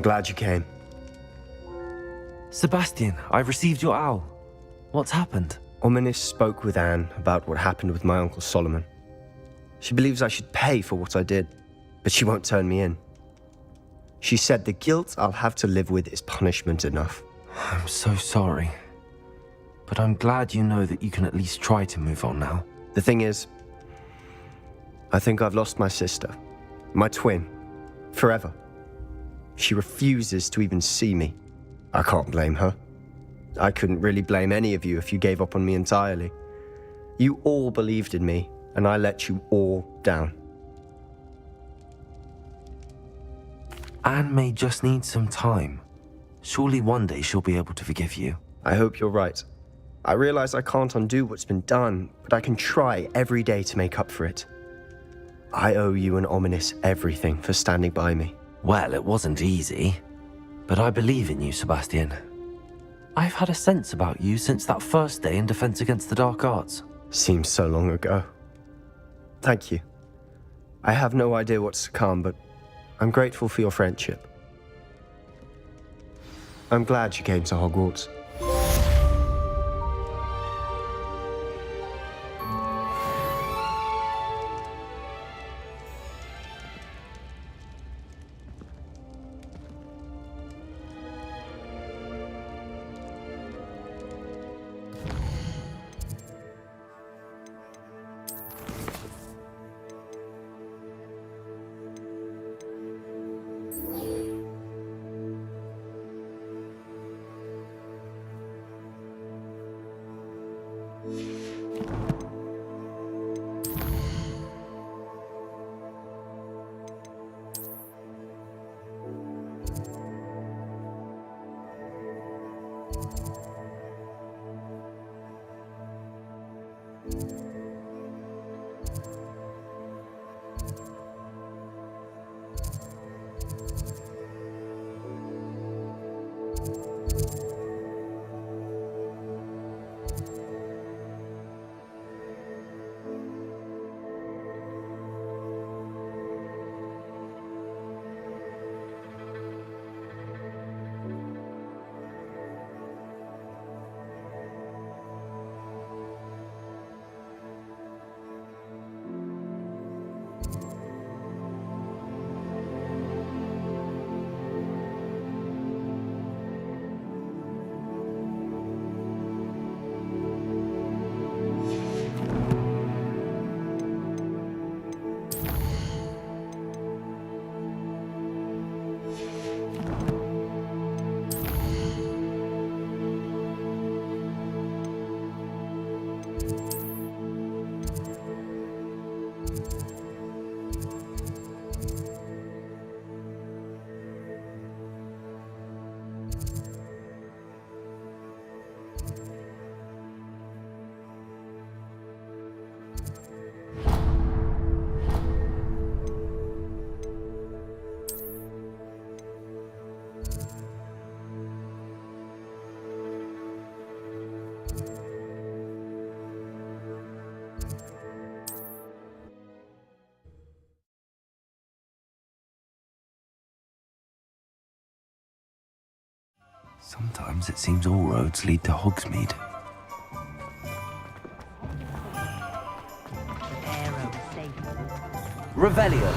glad you came. Sebastian, I've received your owl. What's happened? Ominis spoke with Anne about what happened with my Uncle Solomon. She believes I should pay for what I did, but she won't turn me in. She said the guilt I'll have to live with is punishment enough. I'm so sorry. But I'm glad you know that you can at least try to move on now. The thing is, I think I've lost my sister, my twin, forever. She refuses to even see me. I can't blame her. I couldn't really blame any of you if you gave up on me entirely. You all believed in me, and I let you all down. Anne may just need some time. Surely one day she'll be able to forgive you. I hope you're right. I realize I can't undo what's been done, but I can try every day to make up for it. I owe you and Ominis everything for standing by me. Well, it wasn't easy, but I believe in you, Sebastian. I've had a sense about you since that first day in Defense Against the Dark Arts. Seems so long ago. Thank you. I have no idea what's to come, but I'm grateful for your friendship. I'm glad you came to Hogwarts. Sometimes it seems all roads lead to Hogsmeade. Revelio.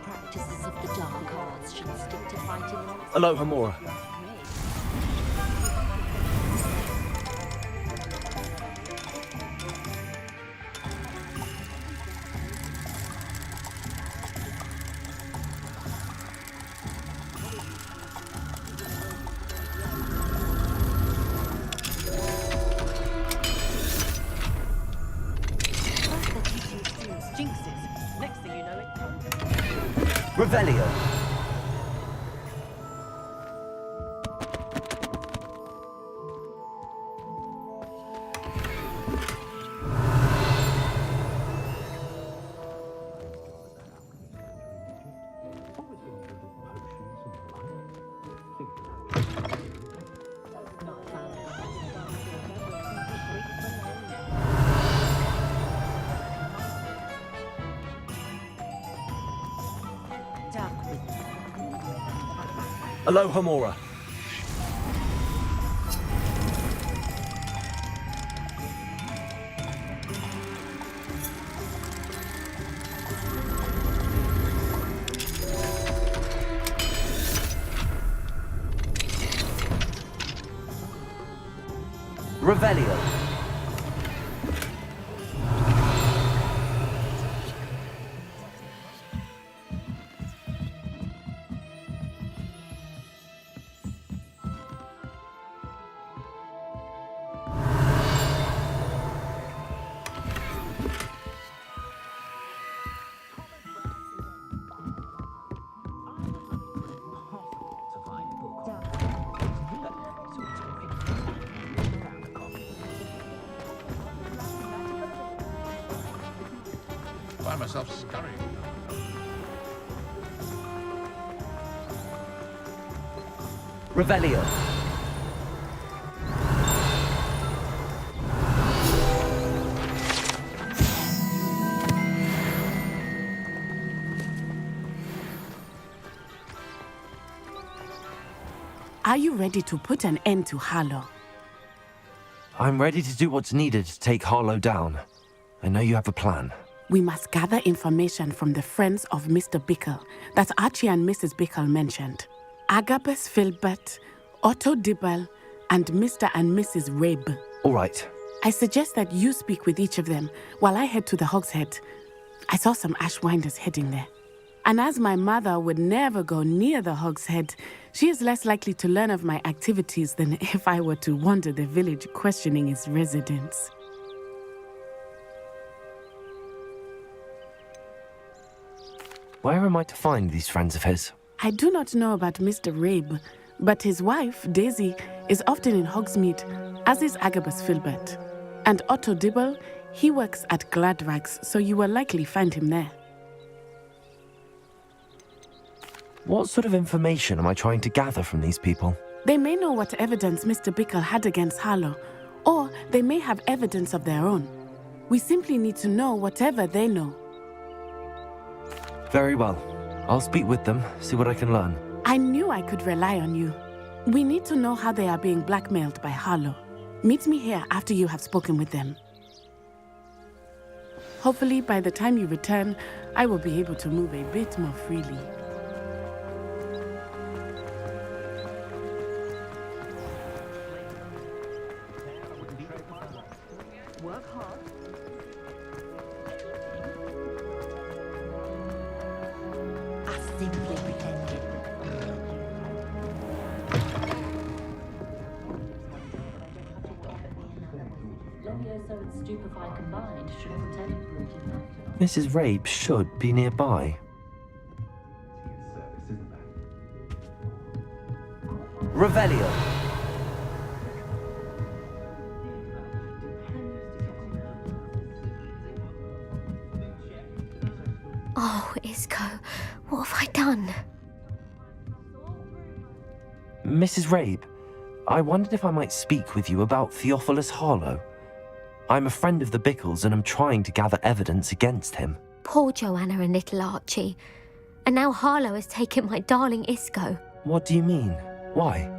Practices of the dark arts should stick to fighting. Aloha Mora. Revelio. Dark with Aloha Mora. Revelio. Find myself scurrying. Revelio. Are you ready to put an end to Harlow? I'm ready to do what's needed to take Harlow down. I know you have a plan. We must gather information from the friends of Mr. Bickle that Archie and Mrs. Bickle mentioned. Agabus Filbert, Otto Dibble, and Mr. and Mrs. Rabe. All right. I suggest that you speak with each of them while I head to the Hogshead. I saw some Ashwinders heading there. And as my mother would never go near the Hogshead, she is less likely to learn of my activities than if I were to wander the village questioning its residents. Where am I to find these friends of his? I do not know about Mr. Rabe, but his wife, Daisy, is often in Hogsmeade, as is Agabus Filbert. And Otto Dibble, he works at Gladrags, so you will likely find him there. What sort of information am I trying to gather from these people? They may know what evidence Mr. Bickle had against Harlow, or they may have evidence of their own. We simply need to know whatever they know. Very well. I'll speak with them, see what I can learn. I knew I could rely on you. We need to know how they are being blackmailed by Harlow. Meet me here after you have spoken with them. Hopefully, by the time you return, I will be able to move a bit more freely. Work hard. I simply pretended. Levioso and Stupefy combined should have pretended brute enough. Mrs. Rabe should be nearby. Revelio. Oh, Isco, what have I done? Mrs. Rabe, I wondered if I might speak with you about Theophilus Harlow. I'm a friend of the Bickles and I'm trying to gather evidence against him. Poor Joanna and little Archie. And now Harlow has taken my darling Isco. What do you mean? Why?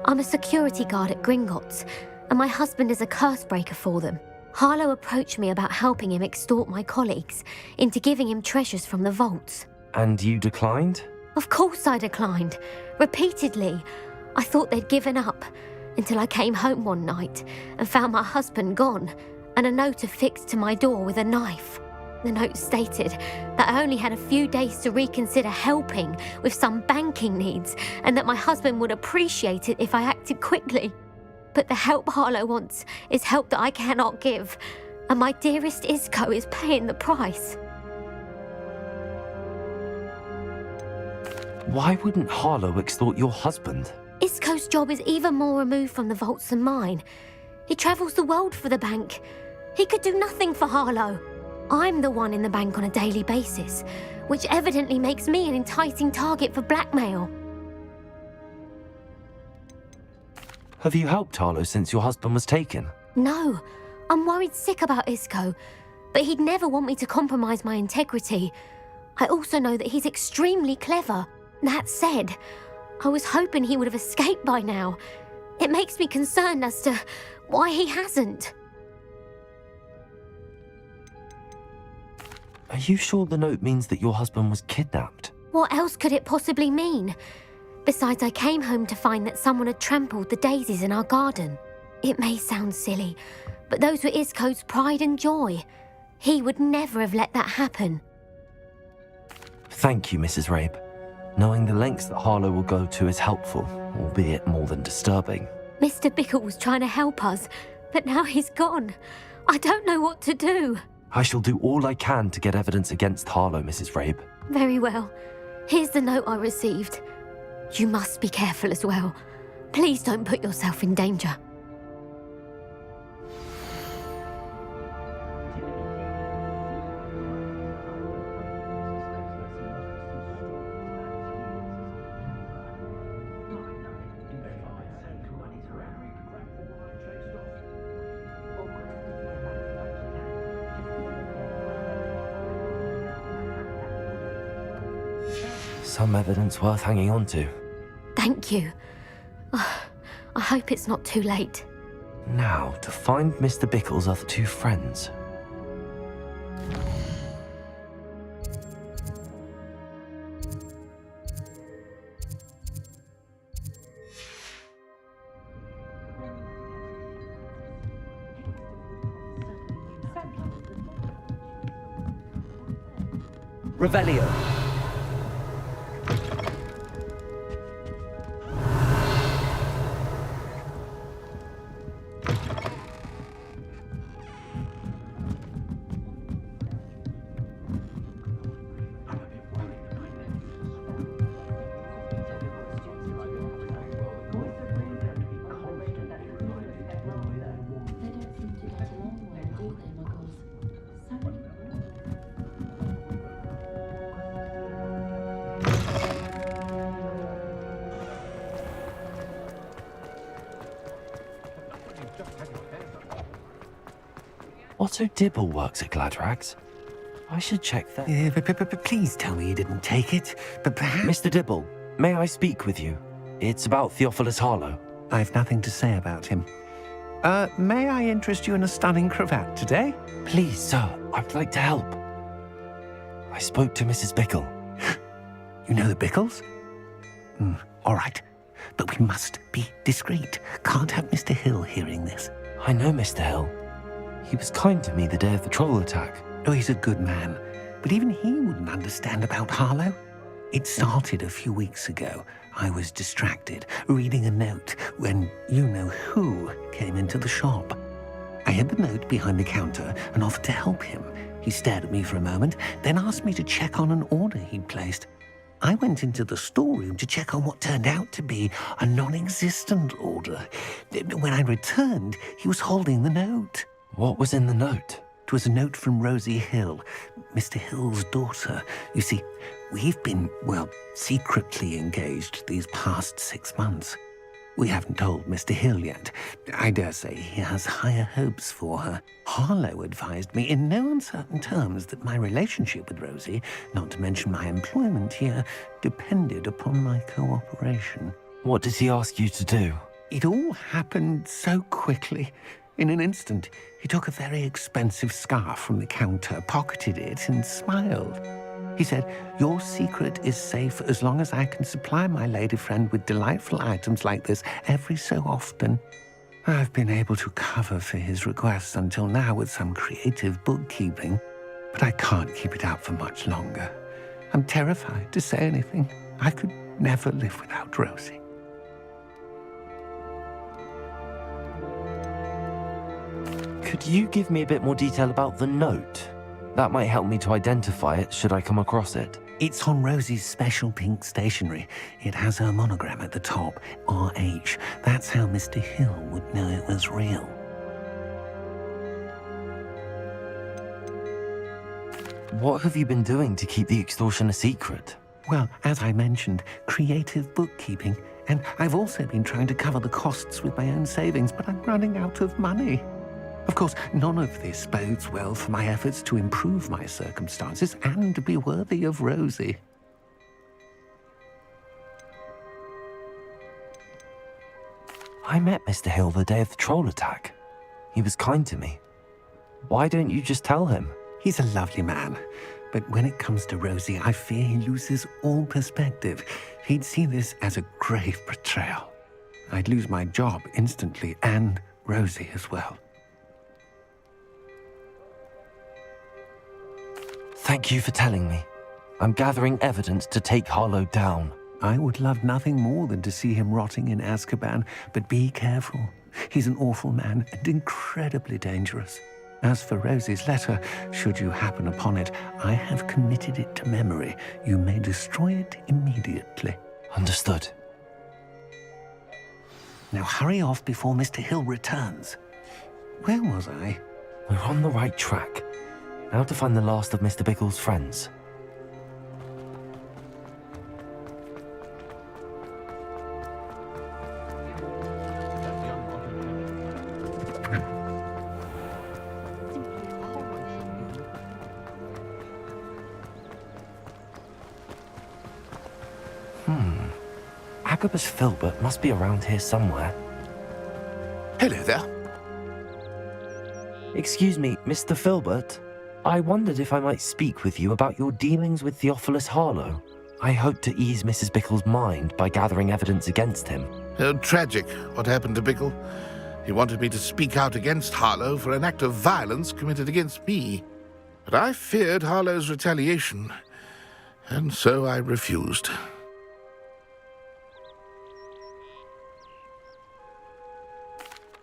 I'm a security guard at Gringotts, and my husband is a curse breaker for them. Harlow approached me about helping him extort my colleagues into giving him treasures from the vaults. And you declined? Of course I declined. Repeatedly. I thought they'd given up, until I came home one night and found my husband gone, and a note affixed to my door with a knife. The note stated that I only had a few days to reconsider helping with some banking needs, and that my husband would appreciate it if I acted quickly. But the help Harlow wants is help that I cannot give, and my dearest Isco is paying the price. Why wouldn't Harlow extort your husband? Isco's job is even more removed from the vaults than mine. He travels the world for the bank. He could do nothing for Harlow. I'm the one in the bank on a daily basis, which evidently makes me an enticing target for blackmail. Have you helped Harlow since your husband was taken? No, I'm worried sick about Isco, but he'd never want me to compromise my integrity. I also know that he's extremely clever. That said, I was hoping he would have escaped by now. It makes me concerned as to why he hasn't. Are you sure the note means that your husband was kidnapped? What else could it possibly mean? Besides, I came home to find that someone had trampled the daisies in our garden. It may sound silly, but those were Isco's pride and joy. He would never have let that happen. Thank you, Mrs. Rabe. Knowing the lengths that Harlow will go to is helpful, albeit more than disturbing. Mr. Bickle was trying to help us, but now he's gone. I don't know what to do. I shall do all I can to get evidence against Harlow, Mrs. Rabe. Very well. Here's the note I received. You must be careful as well. Please don't put yourself in danger. Some evidence worth hanging on to. Thank you. I hope it's not too late. Now, to find Mr. Bickle's other two friends. Revelio. Otto Dibble works at Gladrags. I should check that. Please tell me you didn't take it. But perhaps... Mr. Dibble, may I speak with you? It's about Theophilus Harlow. I've nothing to say about him. May I interest you in a stunning cravat today? Please, sir, I'd like to help. I spoke to Mrs. Bickle. You know the Bickles? All right. But we must be discreet. Can't have Mr. Hill hearing this. I know Mr. Hill. He was kind to me the day of the troll attack. Oh, he's a good man. But even he wouldn't understand about Harlow. It started a few weeks ago. I was distracted, reading a note, when you-know-who came into the shop. I hid the note behind the counter and offered to help him. He stared at me for a moment, then asked me to check on an order he'd placed. I went into the storeroom to check on what turned out to be a non-existent order. When I returned, he was holding the note. What was in the note? It was a note from Rosie Hill, Mr. Hill's daughter. You see, we've been, secretly engaged these past 6 months. We haven't told Mr. Hill yet. I dare say he has higher hopes for her. Harlow advised me in no uncertain terms that my relationship with Rosie, not to mention my employment here, depended upon my cooperation. What did he ask you to do? It all happened so quickly. In an instant, he took a very expensive scarf from the counter, pocketed it, and smiled. He said, "Your secret is safe as long as I can supply my lady friend with delightful items like this every so often." I've been able to cover for his requests until now with some creative bookkeeping, but I can't keep it up for much longer. I'm terrified to say anything. I could never live without Rosie. Could you give me a bit more detail about the note? That might help me to identify it should I come across it. It's on Rosie's special pink stationery. It has her monogram at the top, RH. That's how Mr. Hill would know it was real. What have you been doing to keep the extortion a secret? Well, as I mentioned, creative bookkeeping. And I've also been trying to cover the costs with my own savings, but I'm running out of money. Of course, none of this bodes well for my efforts to improve my circumstances and be worthy of Rosie. I met Mr. Hill the day of the troll attack. He was kind to me. Why don't you just tell him? He's a lovely man, but when it comes to Rosie, I fear he loses all perspective. He'd see this as a grave betrayal. I'd lose my job instantly, and Rosie as well. Thank you for telling me. I'm gathering evidence to take Harlow down. I would love nothing more than to see him rotting in Azkaban, but be careful. He's an awful man and incredibly dangerous. As for Rosie's letter, should you happen upon it, I have committed it to memory. You may destroy it immediately. Understood. Now hurry off before Mr. Hill returns. Where was I? We're on the right track. Now to find the last of Mr. Bickle's friends. Agabus Filbert must be around here somewhere. Hello there. Excuse me, Mr. Filbert. I wondered if I might speak with you about your dealings with Theophilus Harlow. I hope to ease Mrs. Bickle's mind by gathering evidence against him. Oh, tragic what happened to Bickle. He wanted me to speak out against Harlow for an act of violence committed against me. But I feared Harlow's retaliation, and so I refused.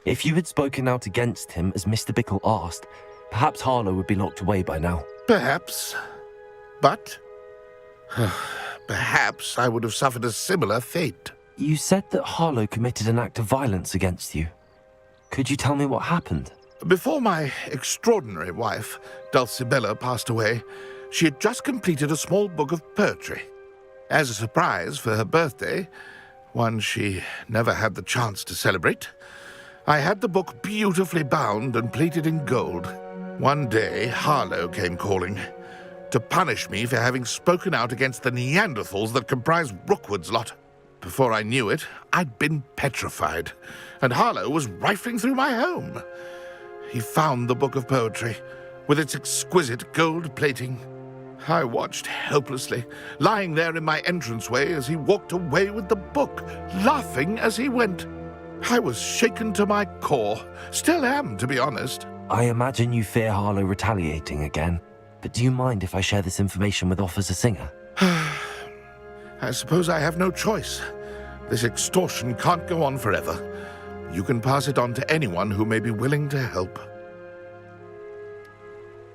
If you had spoken out against him as Mr. Bickle asked, perhaps Harlow would be locked away by now. Perhaps. But perhaps I would have suffered a similar fate. You said that Harlow committed an act of violence against you. Could you tell me what happened? Before my extraordinary wife, Dulcibella, passed away, she had just completed a small book of poetry. As a surprise for her birthday, one she never had the chance to celebrate, I had the book beautifully bound and plated in gold. One day, Harlow came calling to punish me for having spoken out against the Neanderthals that comprise Rookwood's lot. Before I knew it, I'd been petrified, and Harlow was rifling through my home. He found the book of poetry, with its exquisite gold plating. I watched helplessly, lying there in my entranceway as he walked away with the book, laughing as he went. I was shaken to my core. Still am, to be honest. I imagine you fear Harlow retaliating again, but do you mind if I share this information with Officer Singer? I suppose I have no choice. This extortion can't go on forever. You can pass it on to anyone who may be willing to help.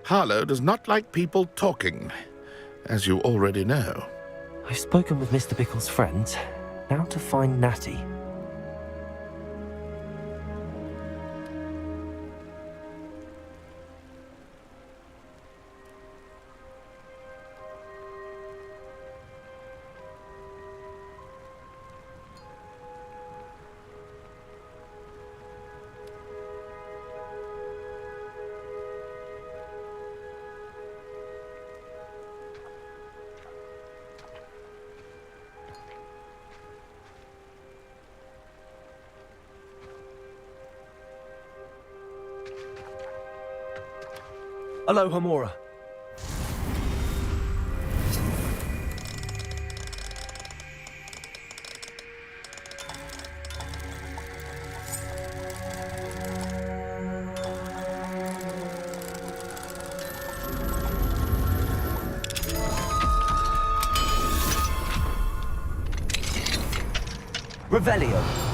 Harlow does not like people talking, as you already know. I've spoken with Mr. Bickle's friends. Now to find Natty. Hello, Hamora. Revelio.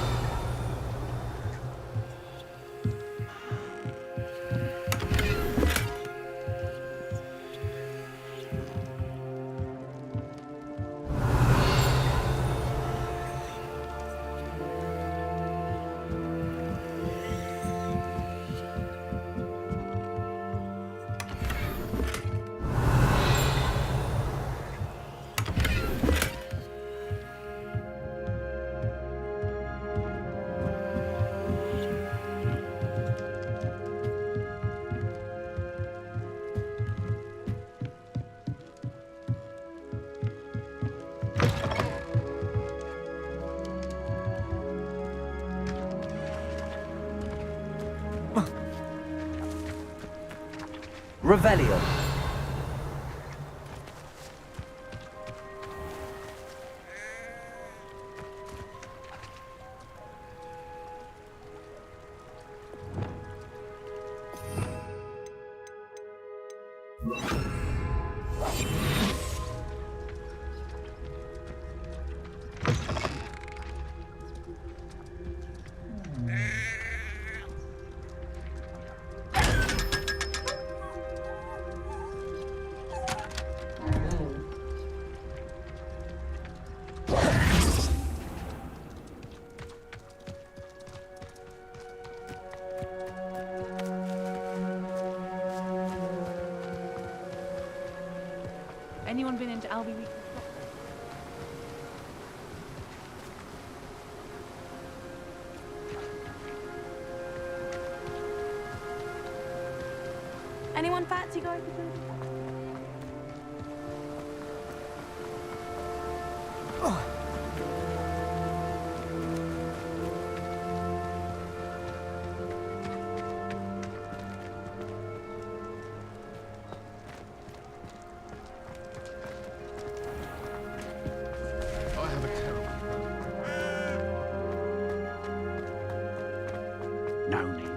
Revelio. Anyone been into Albie Week? Anyone fancy going to do? I have a terrible... No need.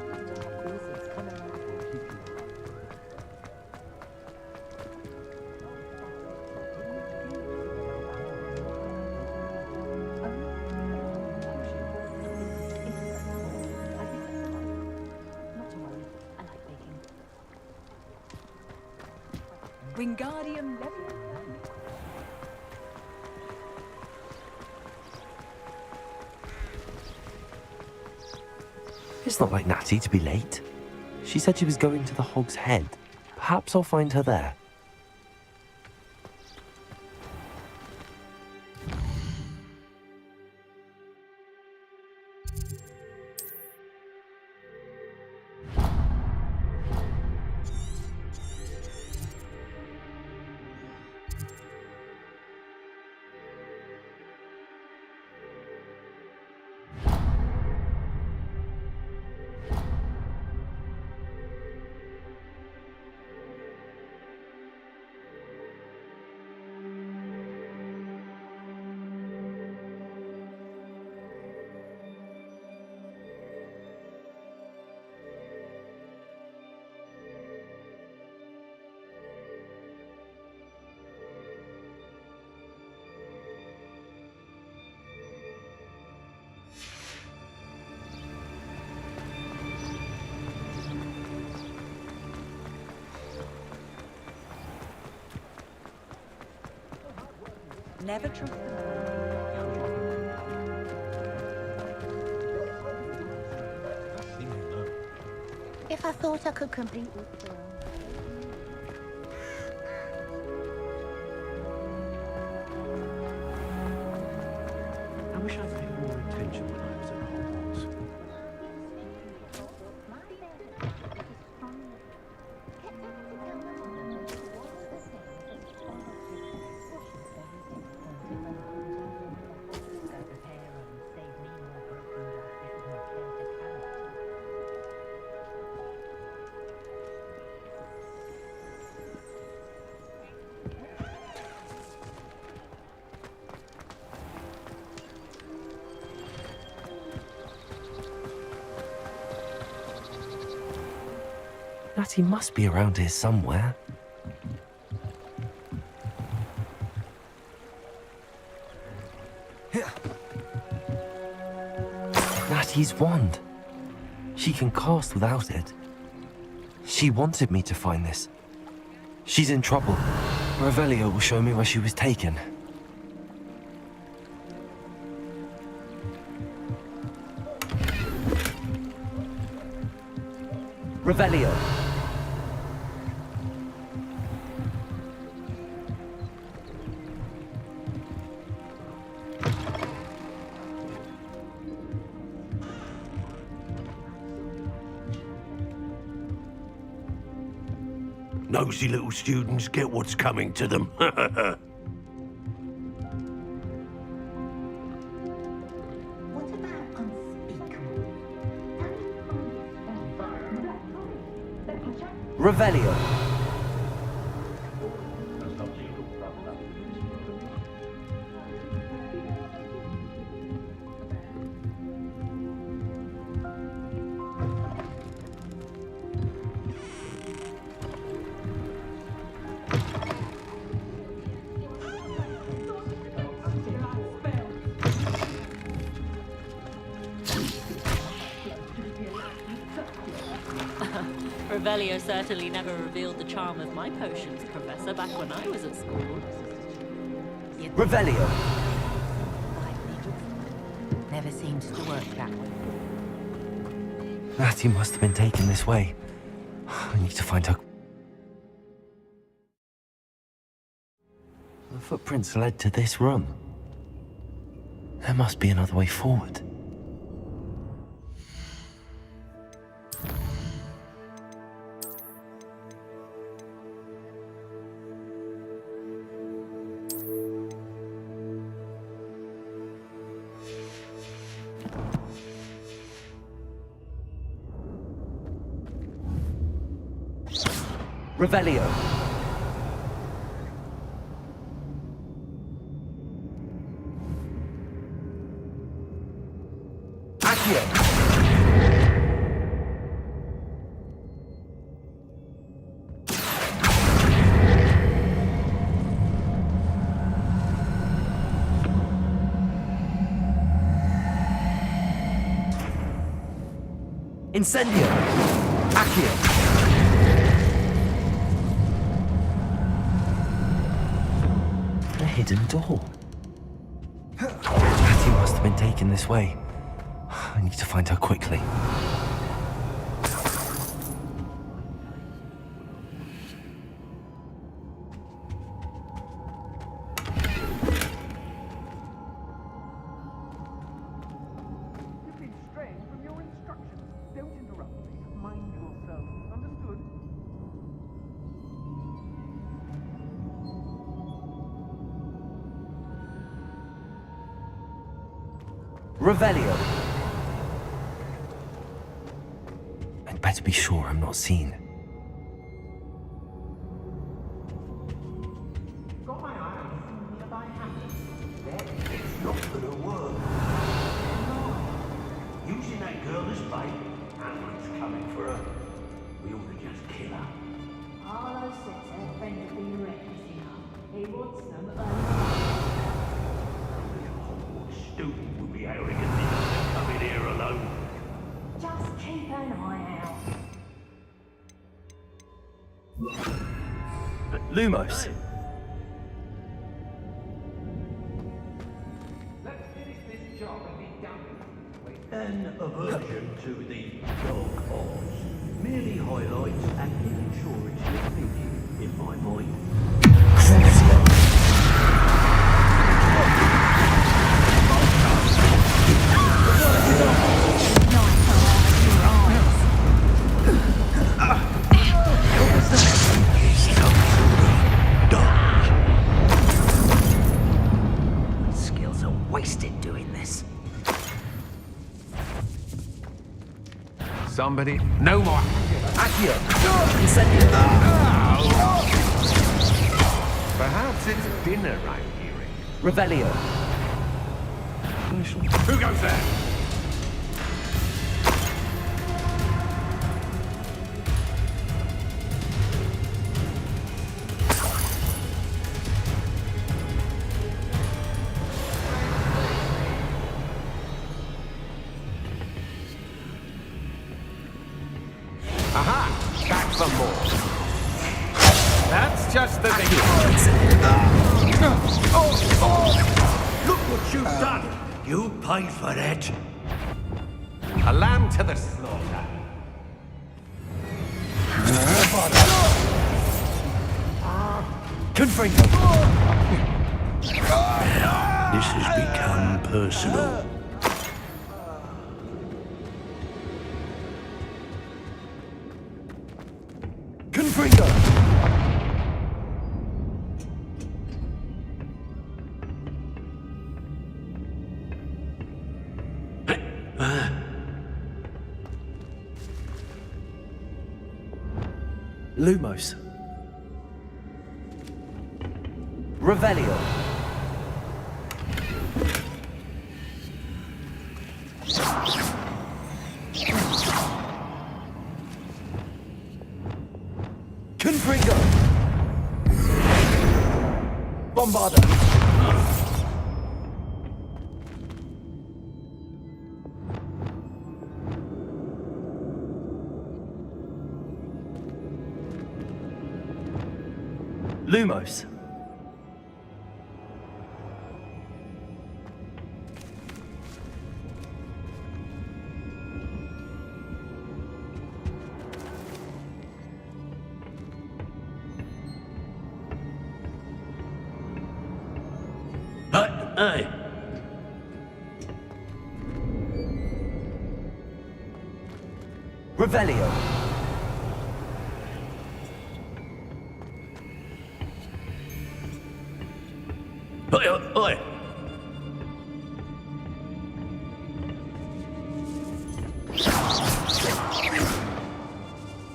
Wingardium Leviosa. It's not like Natty to be late. She said she was going to the Hog's Head. Perhaps I'll find her there. Never trust them. If I thought I could compete with them. I wish I'd paid more attention when I was at Hogwarts. Natty must be around here somewhere. Natty's wand. She can cast without it. She wanted me to find this. She's in trouble. Revelio will show me where she was taken. Revelio. Nosy little students get what's coming to them. What about unspeakable? Revelio. Revelio certainly never revealed the charm of my potions, Professor, back when I was at school. Revelio! Never seems to work that way. Natty must have been taken this way. I need to find her. The footprints led to this room. There must be another way forward. Revelio. Accio. Incendio. Accio. Hidden door. Patty must have been taken this way. I need to find her quickly. You've been straying from your instructions. Don't interrupt me. Mind yourself. Understood? Revelio. I'd better be sure I'm not seen. Got my eye on something nearby happening. It's not gonna work. Using that girl as bait. Hamlet's coming for her. We ought to just kill her. Arlo says her friend has been reckless enough. He wants them Student would be arrogant enough to come in here alone. Just keep an eye out. Lumos. Let's finish this job and be done with it. An aversion to the dark arts merely highlights an immaturity of thinking in my mind. Skills are wasted doing this. Somebody, no more. Accio. Incendio. Perhaps it's dinner I'm hearing. Revelio. Who goes there? Aha! Back for more. That's just the beginning. Look what you've done! You paid for that! A lamb to the slaughter. Confringo. This has become personal. Confringo. Lumos. Revelio. Confringo. Bombarda. Lumos. Hey. Revelio. Oi.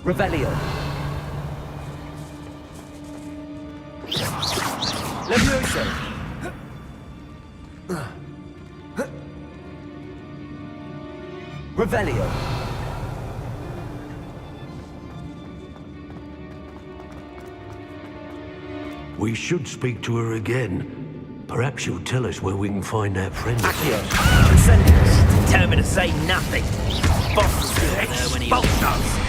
Revelio. Levioso. Revelio. We should speak to her again. Perhaps she'll tell us where we can find that friend. Accio, Consensus, determined to say nothing. Boss will do her when he bolts us.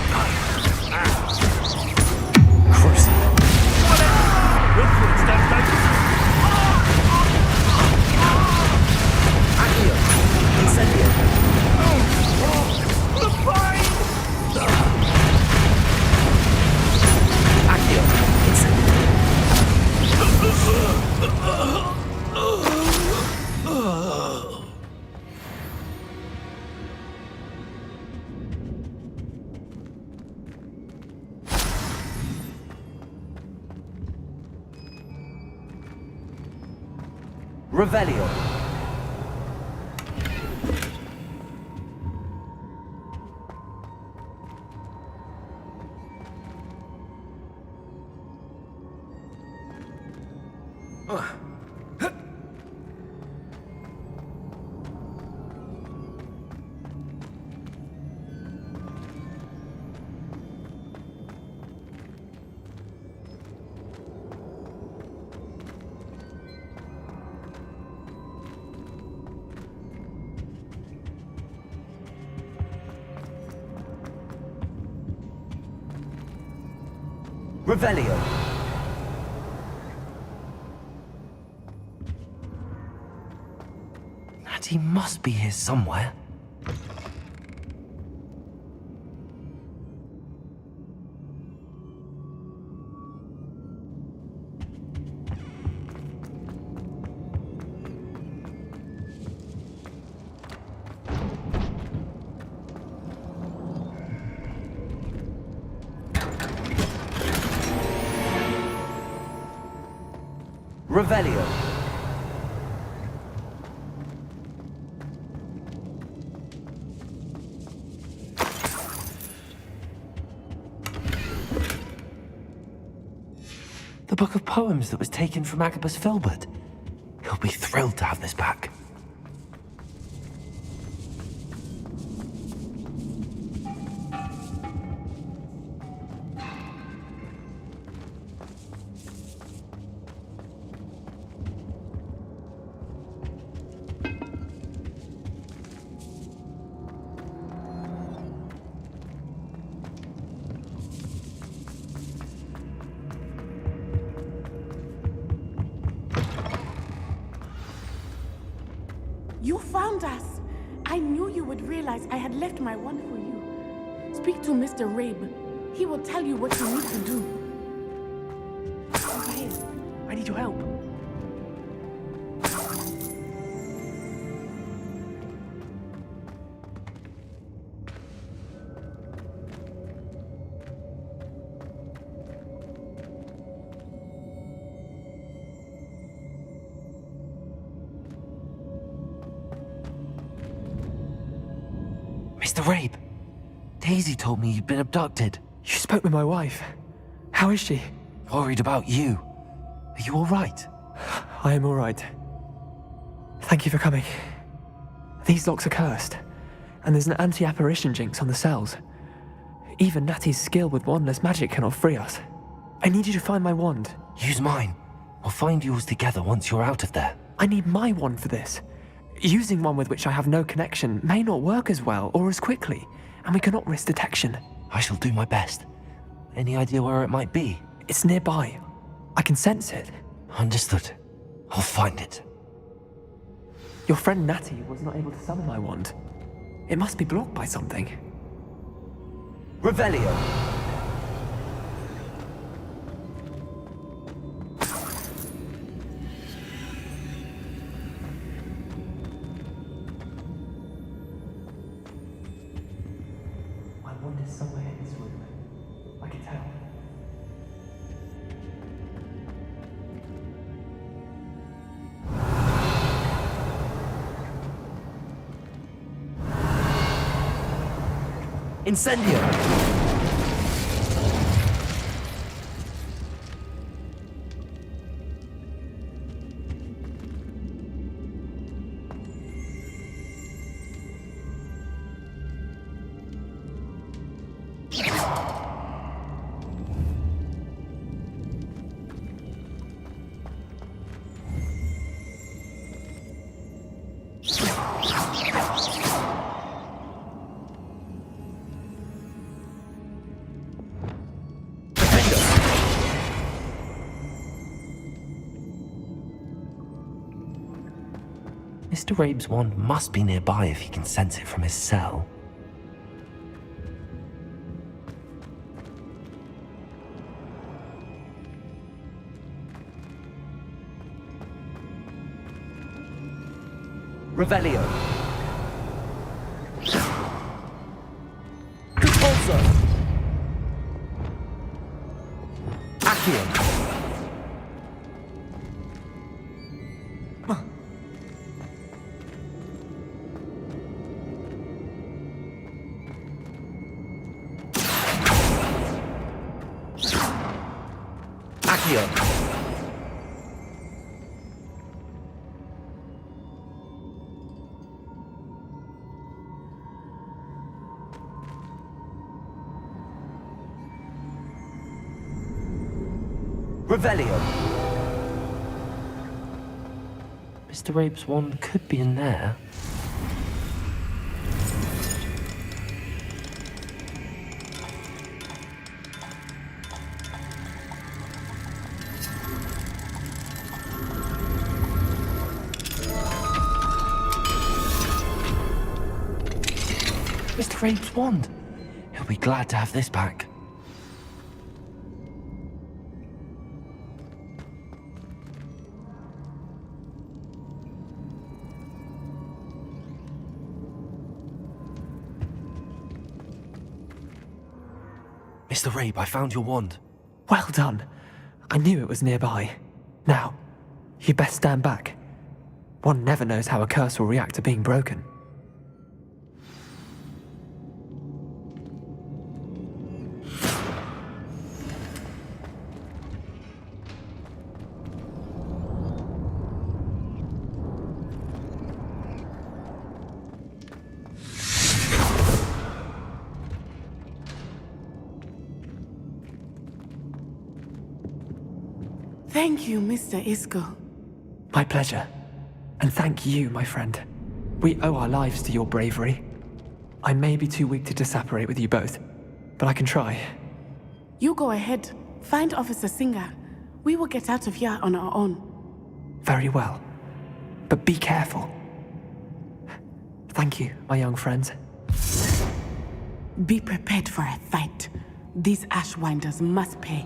Accio. Incendio. Accio. Incendio. Revelio. Revelio. Natty must be here somewhere. Revelio. The book of poems that was taken from Agabus Filbert. He'll be thrilled to have this back. You found us! I knew you would realize I had left my wand for you. Speak to Mr. Rabe. He will tell you what you need to do. Over here. I need your help. Mr. Rabe, Daisy told me you'd been abducted. You spoke with my wife. How is she? Worried about you. Are you all right? I am all right. Thank you for coming. These locks are cursed, and there's an anti-apparition jinx on the cells. Even Natty's skill with wandless magic cannot free us. I need you to find my wand. Use mine. We'll find yours together once you're out of there. I need my wand for this. Using one with which I have no connection may not work as well or as quickly, and we cannot risk detection. I shall do my best. Any idea where it might be? It's nearby. I can sense it. Understood. I'll find it. Your friend Natty was not able to summon my wand. It must be blocked by something. Revelio. My wand is somewhere in this room. I can tell. Incendio! Mr. Rabe's wand must be nearby if he can sense it from his cell. Revelio. Compulso. Accio. Revelio. Mr. Rabe's wand could be in there. Mr. Rabe's wand. He'll be glad to have this back. Mr. Rabe, I found your wand. Well done. I knew it was nearby. Now, you best stand back. One never knows how a curse will react to being broken. Thank you, Mr. Isco. My pleasure. And thank you, my friend. We owe our lives to your bravery. I may be too weak to disapparate with you both, but I can try. You go ahead. Find Officer Singer. We will get out of here on our own. Very well. But be careful. Thank you, my young friends. Be prepared for a fight. These Ashwinders must pay.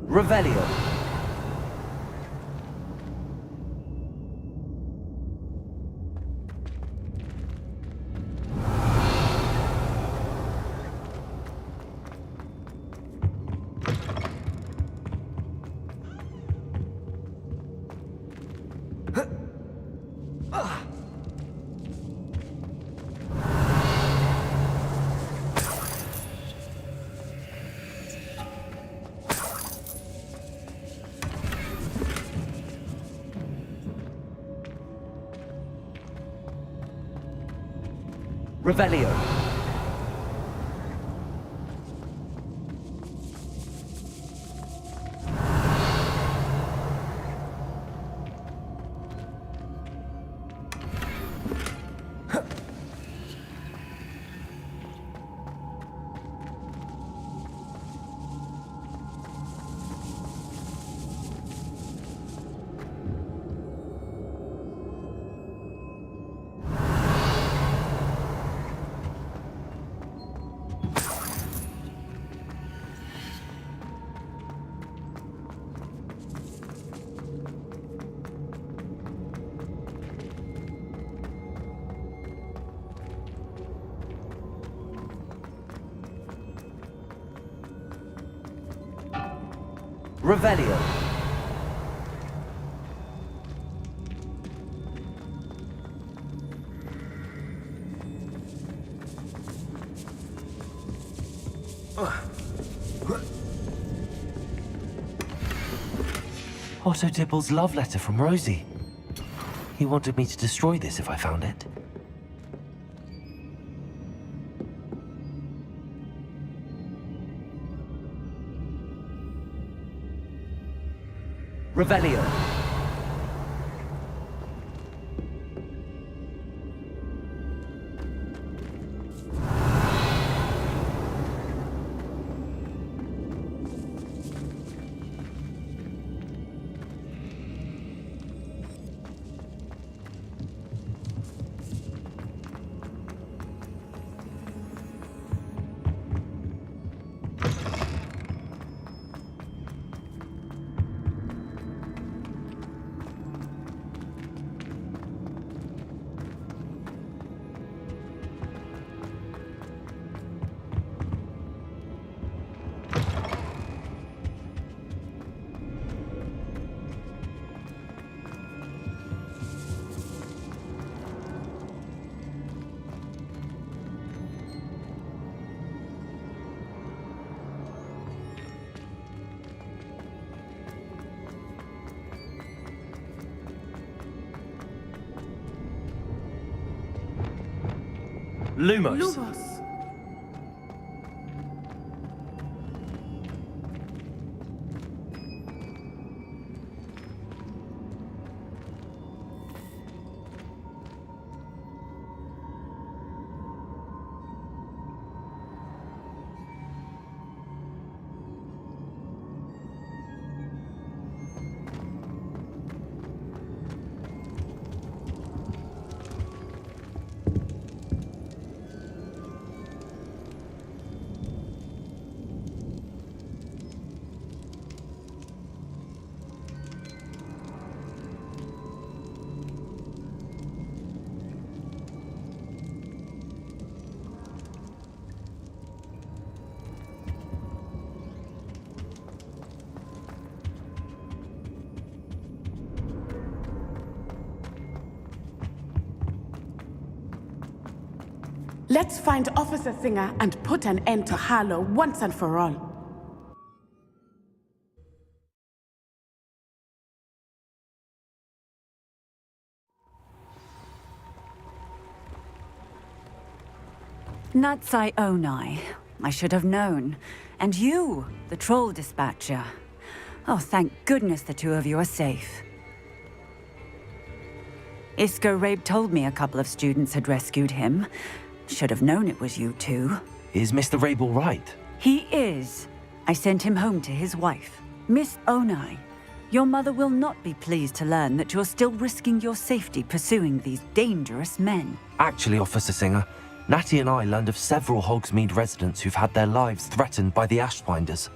Revelio. Revelio. Revelio. Otto Dibble's love letter from Rosie. He wanted me to destroy this if I found it. Revelio. Lumos. Lumos. Let's find Officer Singer and put an end to Harlow once and for all. Natsai Onai. I should have known. And you, the troll dispatcher. Oh, thank goodness the two of you are safe. Isco Rabe told me a couple of students had rescued him. Should have known it was you two. Is Mr. Rabe all right? He is. I sent him home to his wife. Miss Onai, your mother will not be pleased to learn that you're still risking your safety pursuing these dangerous men. Actually, Officer Singer, Natty and I learned of several Hogsmeade residents who've had their lives threatened by the Ashfinders.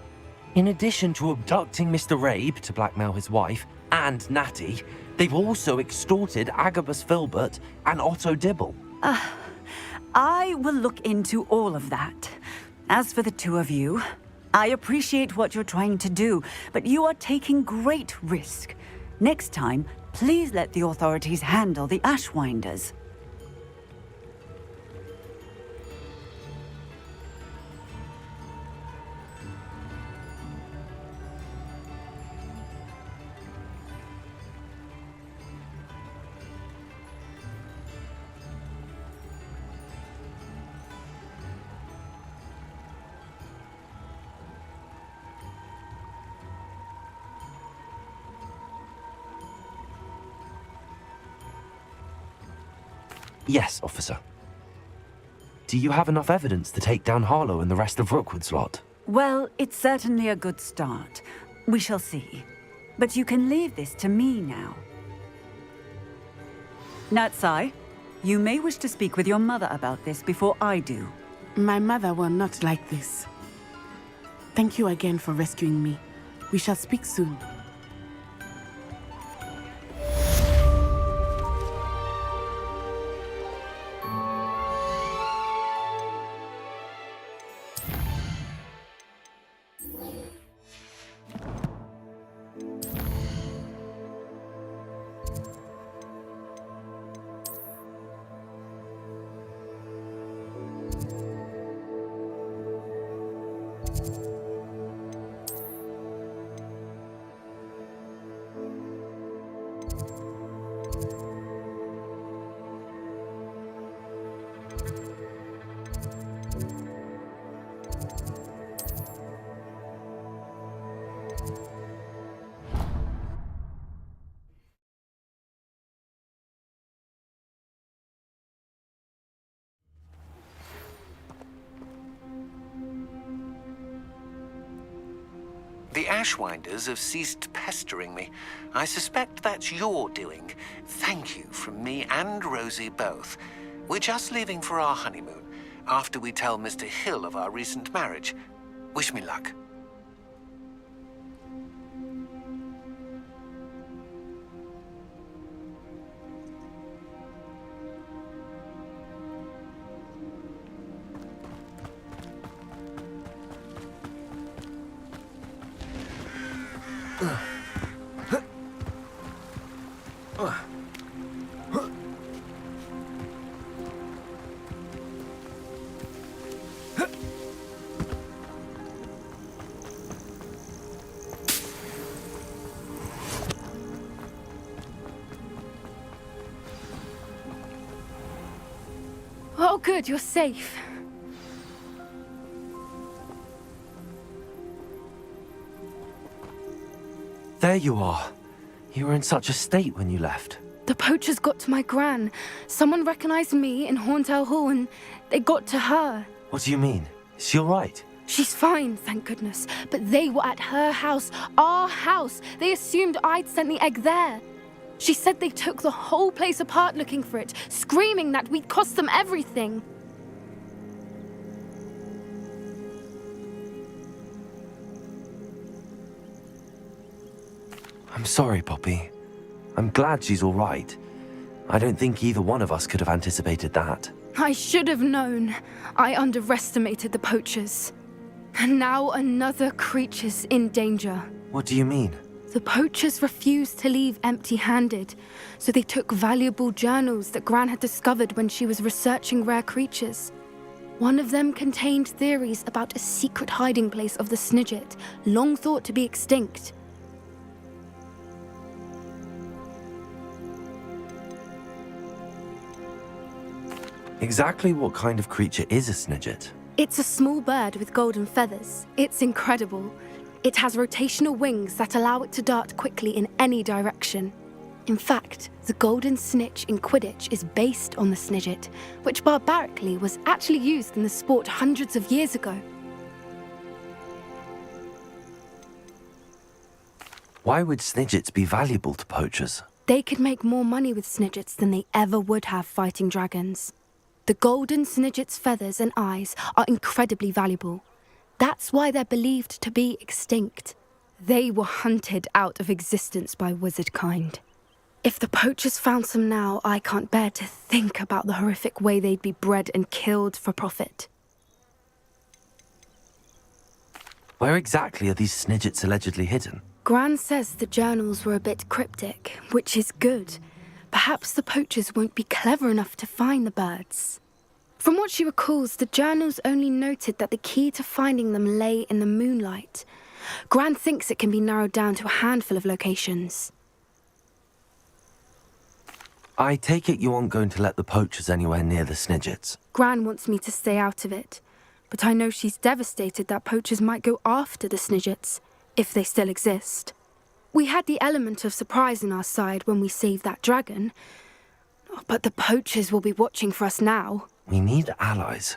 In addition to abducting Mr. Rabe to blackmail his wife and Natty, they've also extorted Agabus Filbert and Otto Dibble. I will look into all of that. As for the two of you, I appreciate what you're trying to do, but you are taking great risk. Next time, please let the authorities handle the Ashwinders. Yes, officer. Do you have enough evidence to take down Harlow and the rest of Rookwood's lot? Well, it's certainly a good start. We shall see. But you can leave this to me now. Natsai, you may wish to speak with your mother about this before I do. My mother will not like this. Thank you again for rescuing me. We shall speak soon. The Ashwinders have ceased pestering me. I suspect that's your doing. Thank you from me and Rosie both. We're just leaving for our honeymoon, after we tell Mr. Hill of our recent marriage. Wish me luck. Oh, good, you're safe. There you are. You were in such a state when you left. The poachers got to my gran. Someone recognized me in Horntail Hall and they got to her. What do you mean? Is she all right? She's fine, thank goodness. But they were at her house, our house. They assumed I'd sent the egg there. She said they took the whole place apart looking for it, screaming that we'd cost them everything. I'm sorry, Poppy. I'm glad she's all right. I don't think either one of us could have anticipated that. I should have known. I underestimated the poachers. And now another creature's in danger. What do you mean? The poachers refused to leave empty-handed, so they took valuable journals that Gran had discovered when she was researching rare creatures. One of them contained theories about a secret hiding place of the Snidget, long thought to be extinct. Exactly what kind of creature is a Snidget? It's a small bird with golden feathers. It's incredible. It has rotational wings that allow it to dart quickly in any direction. In fact, the golden snitch in Quidditch is based on the Snidget, which barbarically was actually used in the sport hundreds of years ago. Why would Snidgets be valuable to poachers? They could make more money with Snidgets than they ever would have fighting dragons. The golden Snidget's feathers and eyes are incredibly valuable. That's why they're believed to be extinct. They were hunted out of existence by wizard kind. If the poachers found some now, I can't bear to think about the horrific way they'd be bred and killed for profit. Where exactly are these Snidgets allegedly hidden? Gran says the journals were a bit cryptic, which is good. Perhaps the poachers won't be clever enough to find the birds. From what she recalls, the journals only noted that the key to finding them lay in the moonlight. Gran thinks it can be narrowed down to a handful of locations. I take it you aren't going to let the poachers anywhere near the Snidgets. Gran wants me to stay out of it, but I know she's devastated that poachers might go after the Snidgets, if they still exist. We had the element of surprise on our side when we saved that dragon. But the poachers will be watching for us now. We need allies.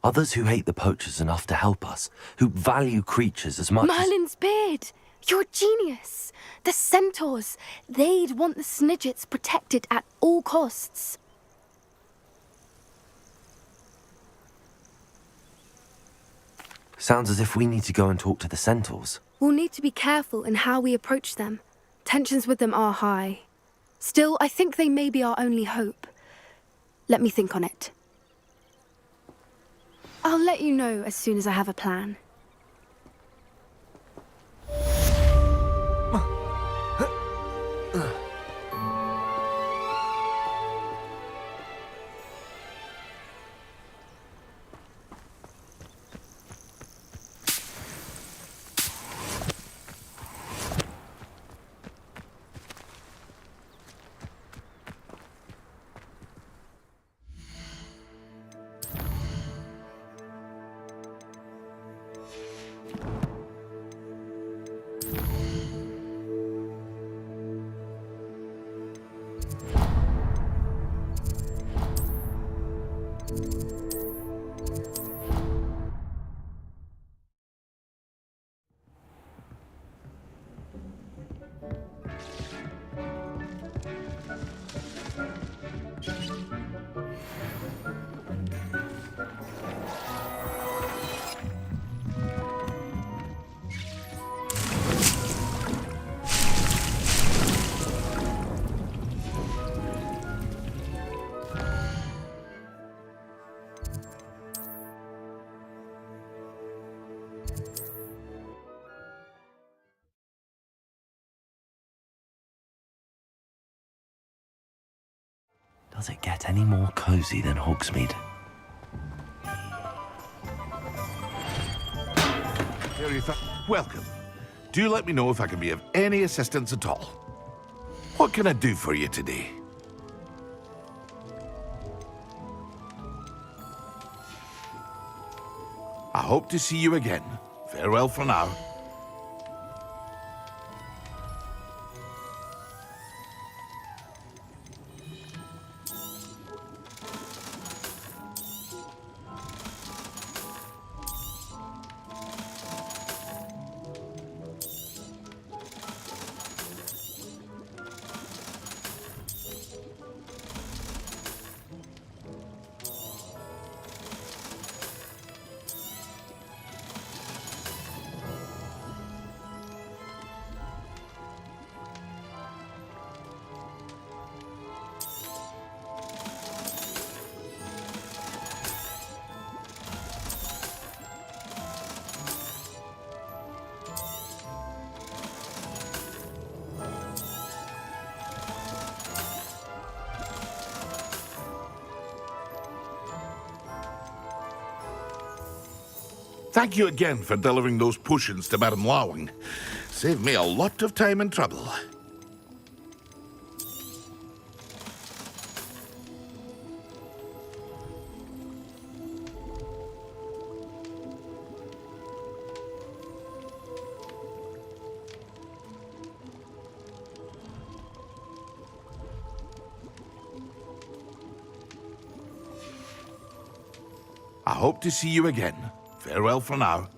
Others who hate the poachers enough to help us, who value creatures as much Merlin's beard! You're a genius! The centaurs! They'd want the Snidgets protected at all costs. Sounds as if we need to go and talk to the centaurs. We'll need to be careful in how we approach them. Tensions with them are high. Still, I think they may be our only hope. Let me think on it. I'll let you know as soon as I have a plan. Does it get any more cozy than Hogsmeade? Welcome. Do let me know if I can be of any assistance at all. What can I do for you today? I hope to see you again. Farewell for now. Thank you again for delivering those potions to Madame Lawing. Saved me a lot of time and trouble. I hope to see you again. Farewell for now.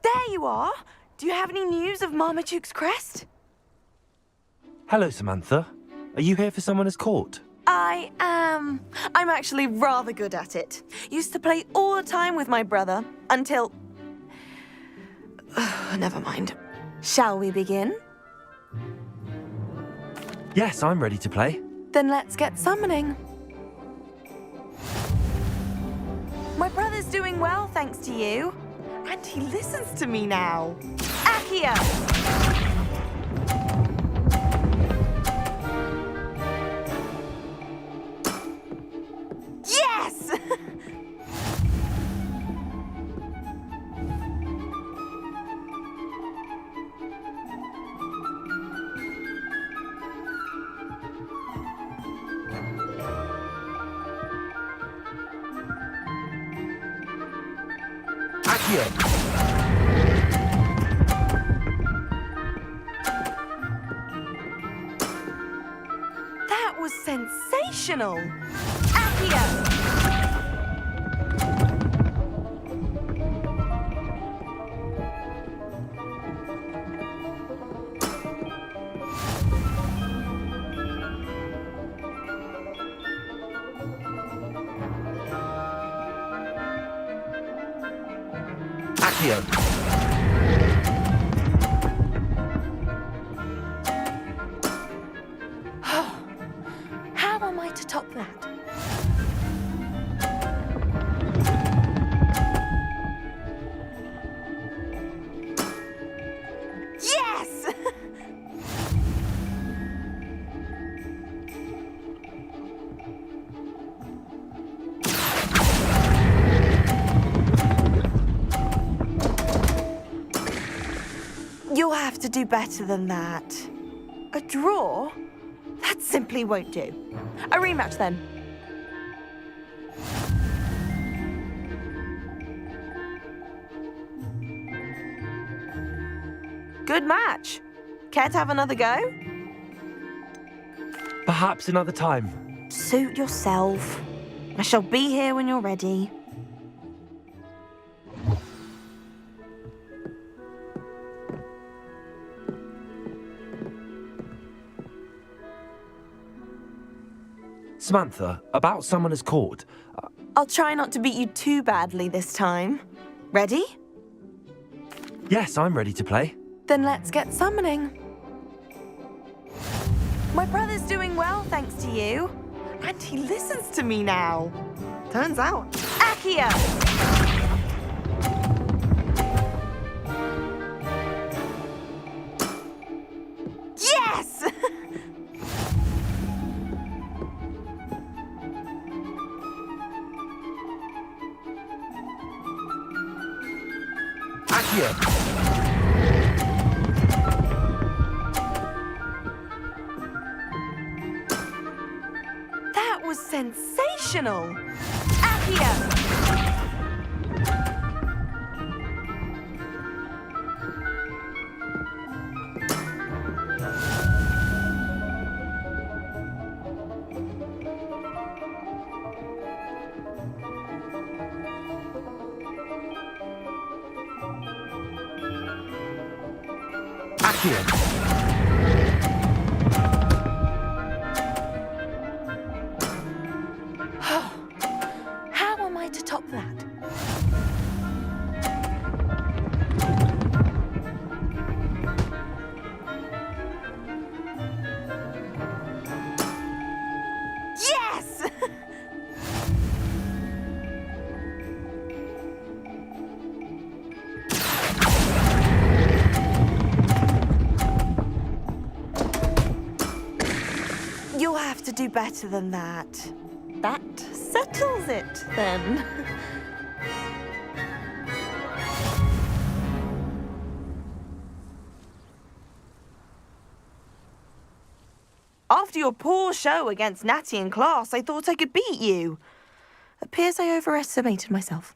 There you are! Do you have any news of Marmaduke's crest? Hello, Samantha. Are you here for someone as court? I am. I'm actually rather good at it. Used to play all the time with my brother, until... Never mind. Shall we begin? Yes, I'm ready to play. Then let's get summoning. My brother's doing well, thanks to you. And he listens to me now. Accio! Yes! Accio! That was sensational! Accio! Accio! How am I to top that? Yes! You'll have to do better than that. A draw? That simply won't do. A rematch, then. Good match. Care to have another go? Perhaps another time. Suit yourself. I shall be here when you're ready. Samantha, about Summoner's Court. I'll try not to beat you too badly this time. Ready? Yes, I'm ready to play. Then let's get summoning. My brother's doing well, thanks to you. And he listens to me now. Turns out. Accio! Yes! Accio! That was sensational! Accio! here. How am I to top that? Yes! You'll have to do better than that. That settles it, then. After your poor show against Natty in class, I thought I could beat you. Appears I overestimated myself.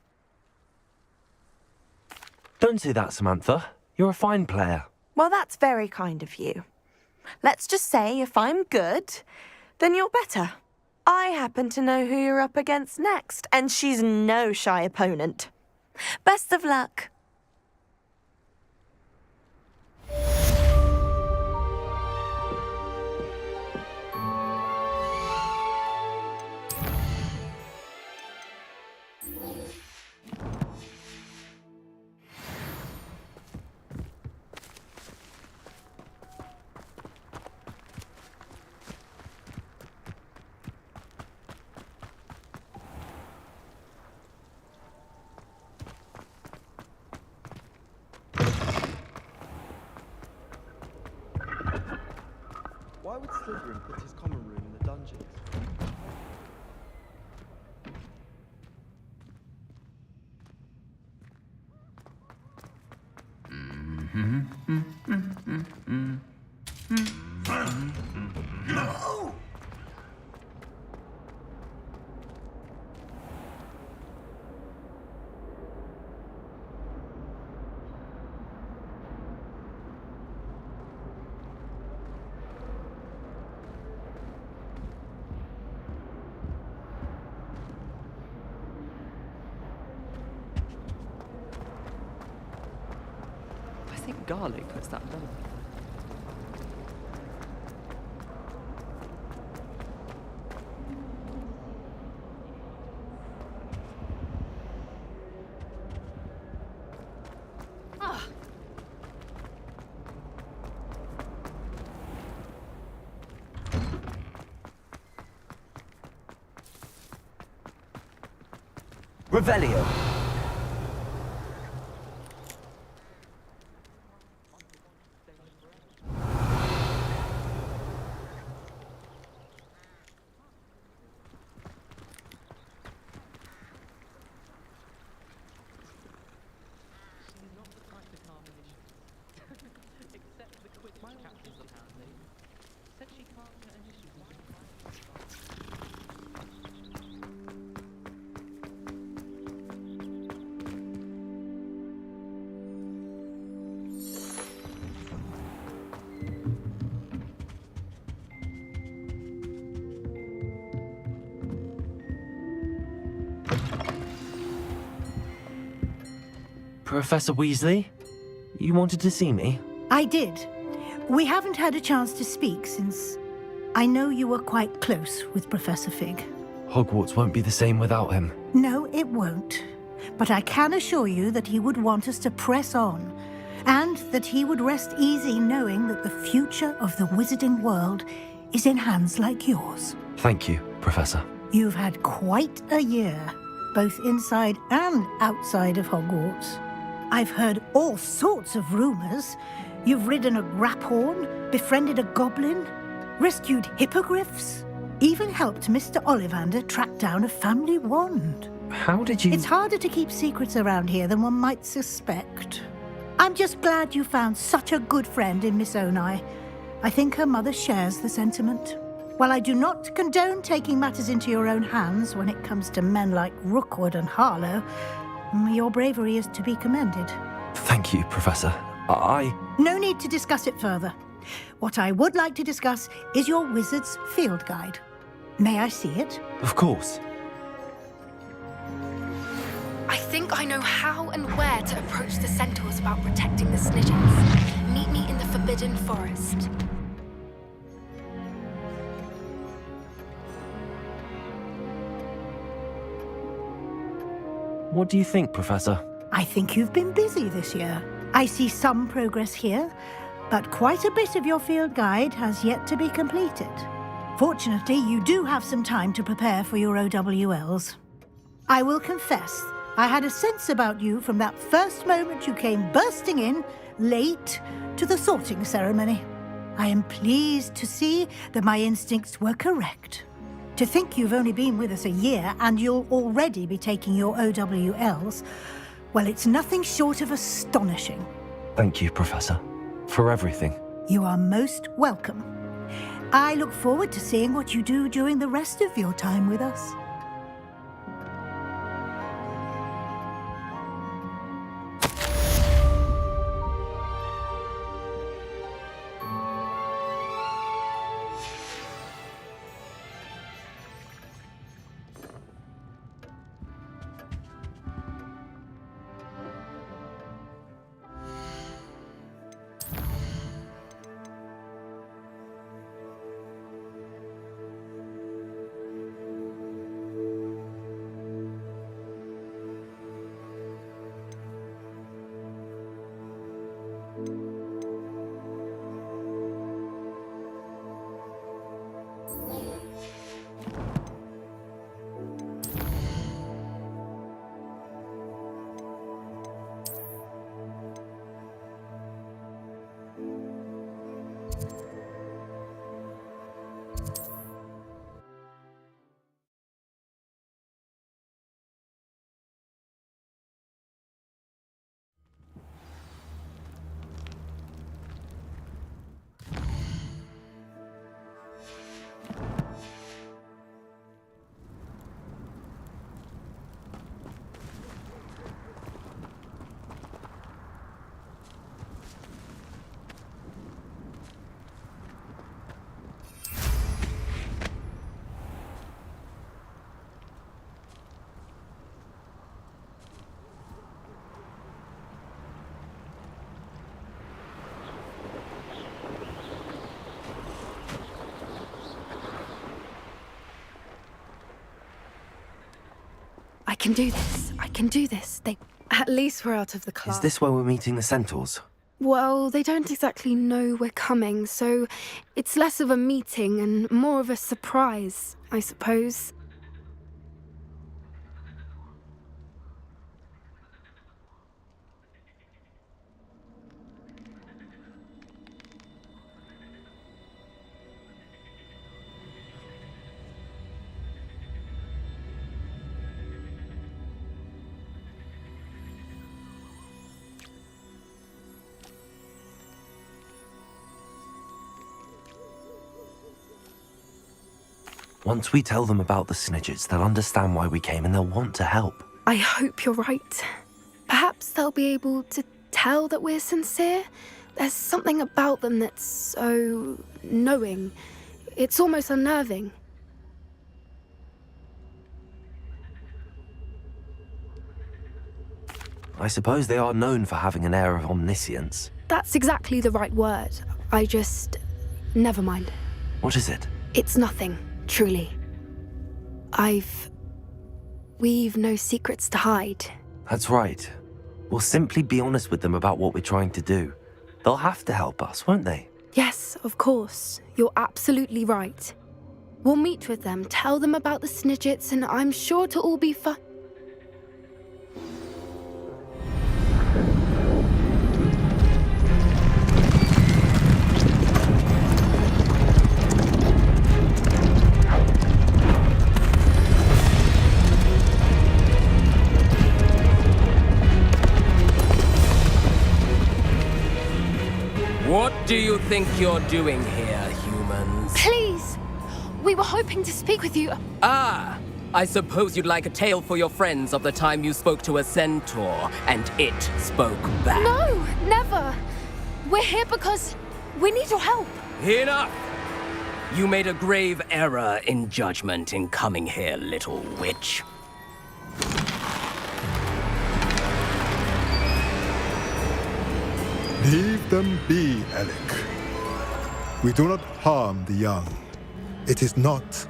Don't say that, Samantha. You're a fine player. Well, that's very kind of you. Let's just say if I'm good, then you're better. I happen to know who you're up against next, and she's no shy opponent. Best of luck. Why would Slytherin put his common room in the dungeons? No! I think garlic puts that better. Revelio. Professor Weasley, you wanted to see me? I did. We haven't had a chance to speak since I know you were quite close with Professor Fig. Hogwarts won't be the same without him. No, it won't. But I can assure you that he would want us to press on, and that he would rest easy knowing that the future of the wizarding world is in hands like yours. Thank you, Professor. You've had quite a year, both inside and outside of Hogwarts. I've heard all sorts of rumors. You've ridden a graphorn, befriended a goblin, rescued hippogriffs, even helped Mr. Ollivander track down a family wand. How did you... It's harder to keep secrets around here than one might suspect. I'm just glad you found such a good friend in Miss Onai. I think her mother shares the sentiment. While I do not condone taking matters into your own hands when it comes to men like Rookwood and Harlow, your bravery is to be commended. Thank you, Professor. No need to discuss it further. What I would like to discuss is your wizard's field guide. May I see it? Of course. I think I know how and where to approach the centaurs about protecting the Snidgets. Meet me in the Forbidden Forbidden Forest. What do you think, Professor? I think you've been busy this year. I see some progress here, but quite a bit of your field guide has yet to be completed. Fortunately, you do have some time to prepare for your OWLs. I will confess, I had a sense about you from that first moment you came bursting in, late, to the sorting ceremony. I am pleased to see that my instincts were correct. To think you've only been with us a year and you'll already be taking your OWLs, well, it's nothing short of astonishing. Thank you, Professor, for everything. You are most welcome. I look forward to seeing what you do during the rest of your time with us. I can do this. I can do this. At least we're out of the class. Is this where we're meeting the Centaurs? Well, they don't exactly know we're coming, so it's less of a meeting and more of a surprise, I suppose. Once we tell them about the Snidgets, they'll understand why we came and they'll want to help. I hope you're right. Perhaps they'll be able to tell that we're sincere. There's something about them that's so knowing. It's almost unnerving. I suppose they are known for having an air of omniscience. That's exactly the right word. Never mind. What is it? It's nothing, truly. We've no secrets to hide. That's right. We'll simply be honest with them about what we're trying to do. They'll have to help us, won't they? Yes, of course. You're absolutely right. We'll meet with them, tell them about the Snidgets, and I'm sure to all be fine. What do you think you're doing here, humans? Please! We were hoping to speak with you. Ah! I suppose you'd like a tale for your friends of the time you spoke to a centaur, and it spoke back. No, never! We're here because we need your help. Enough! You made a grave error in judgment in coming here, little witch. Leave them be, Alec. We do not harm the young. It is not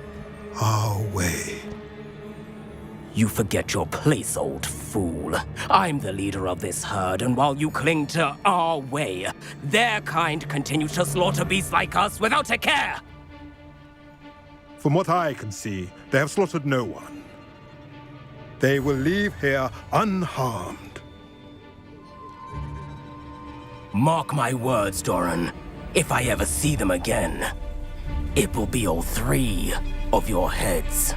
our way. You forget your place, old fool. I'm the leader of this herd, and while you cling to our way, their kind continue to slaughter beasts like us without a care! From what I can see, they have slaughtered no one. They will leave here unharmed. Mark my words, Doran. If I ever see them again, it will be all 3 of your heads.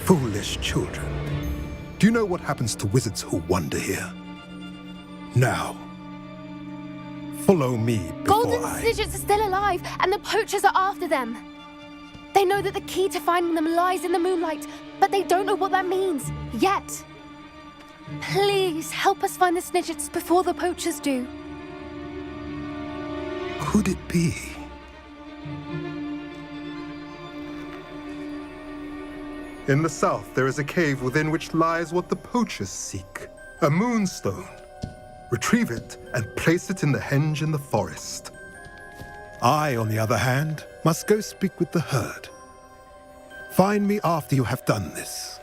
Foolish children. Do you know what happens to wizards who wander here? Now, follow me before Golden Snidgets are still alive, and the poachers are after them. They know that the key to finding them lies in the moonlight, but they don't know what that means, yet. Please, help us find the Snidgets before the poachers do. Could it be? In the south, there is a cave within which lies what the poachers seek. A moonstone. Retrieve it and place it in the henge in the forest. I, on the other hand, must go speak with the herd. Find me after you have done this.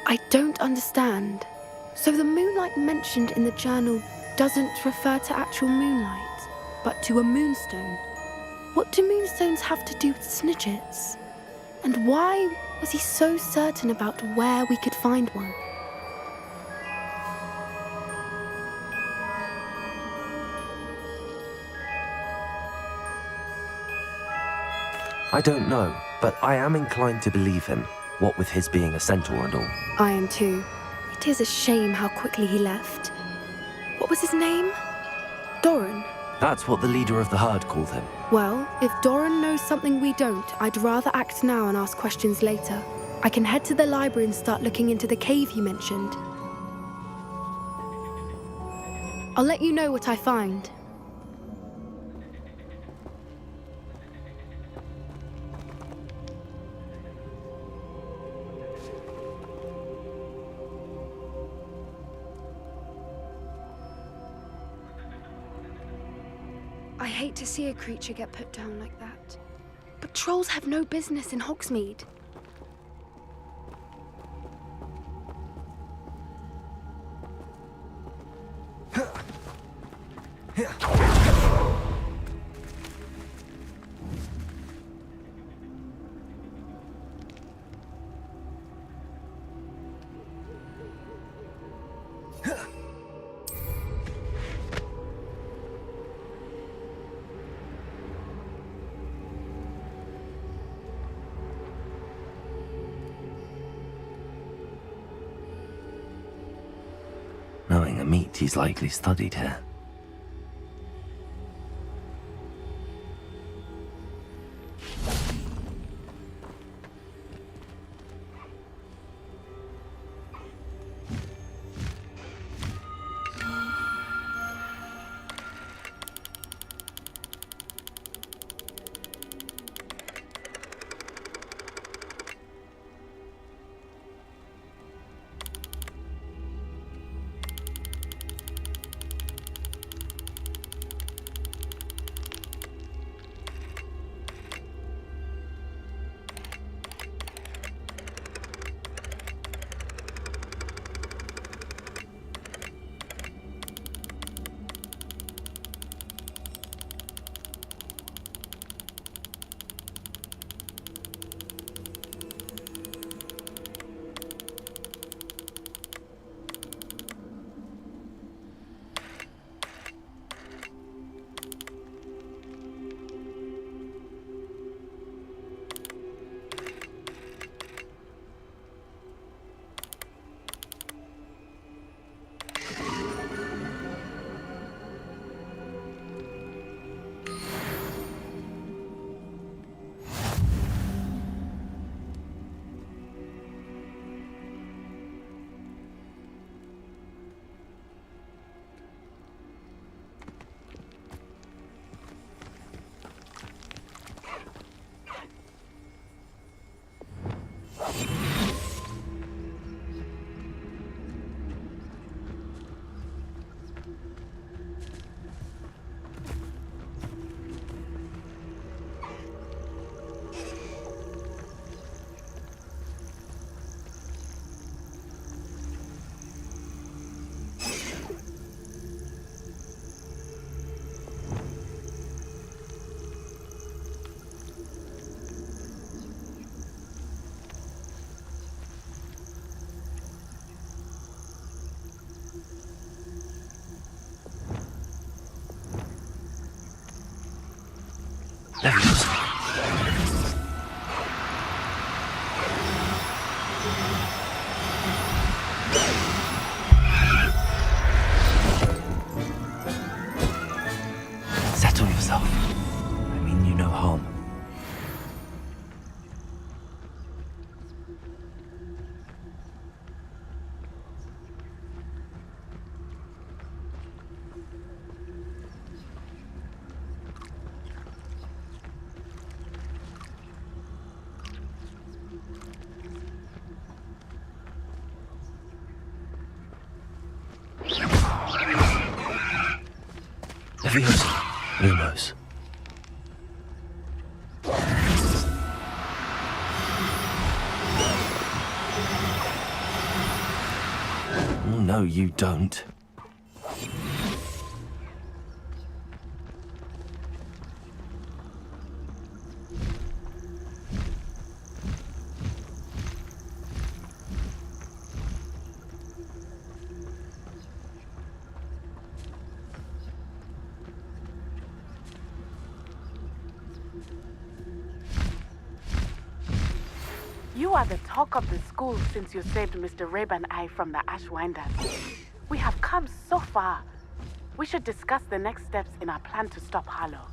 I don't understand. So the moonlight mentioned in the journal doesn't refer to actual moonlight, but to a moonstone. What do moonstones have to do with Snidgets? And why was he so certain about where we could find one? I don't know, but I am inclined to believe him, what with his being a centaur and all. I am too. It is a shame how quickly he left. What was his name? Doran? That's what the leader of the herd called him. Well, if Doran knows something we don't, I'd rather act now and ask questions later. I can head to the library and start looking into the cave you mentioned. I'll let you know what I find. I hate to see a creature get put down like that. But trolls have no business in Hogsmeade. Knowing a meat, he's likely studied here. Leviosa. Settle yourself. I mean you no harm. Leviosa. Lumos. Oh, no, you don't. You are the talk of the school since you saved Mr. Rabe and I from the Ashwinders. We have come so far. We should discuss the next steps in our plan to stop Harlow.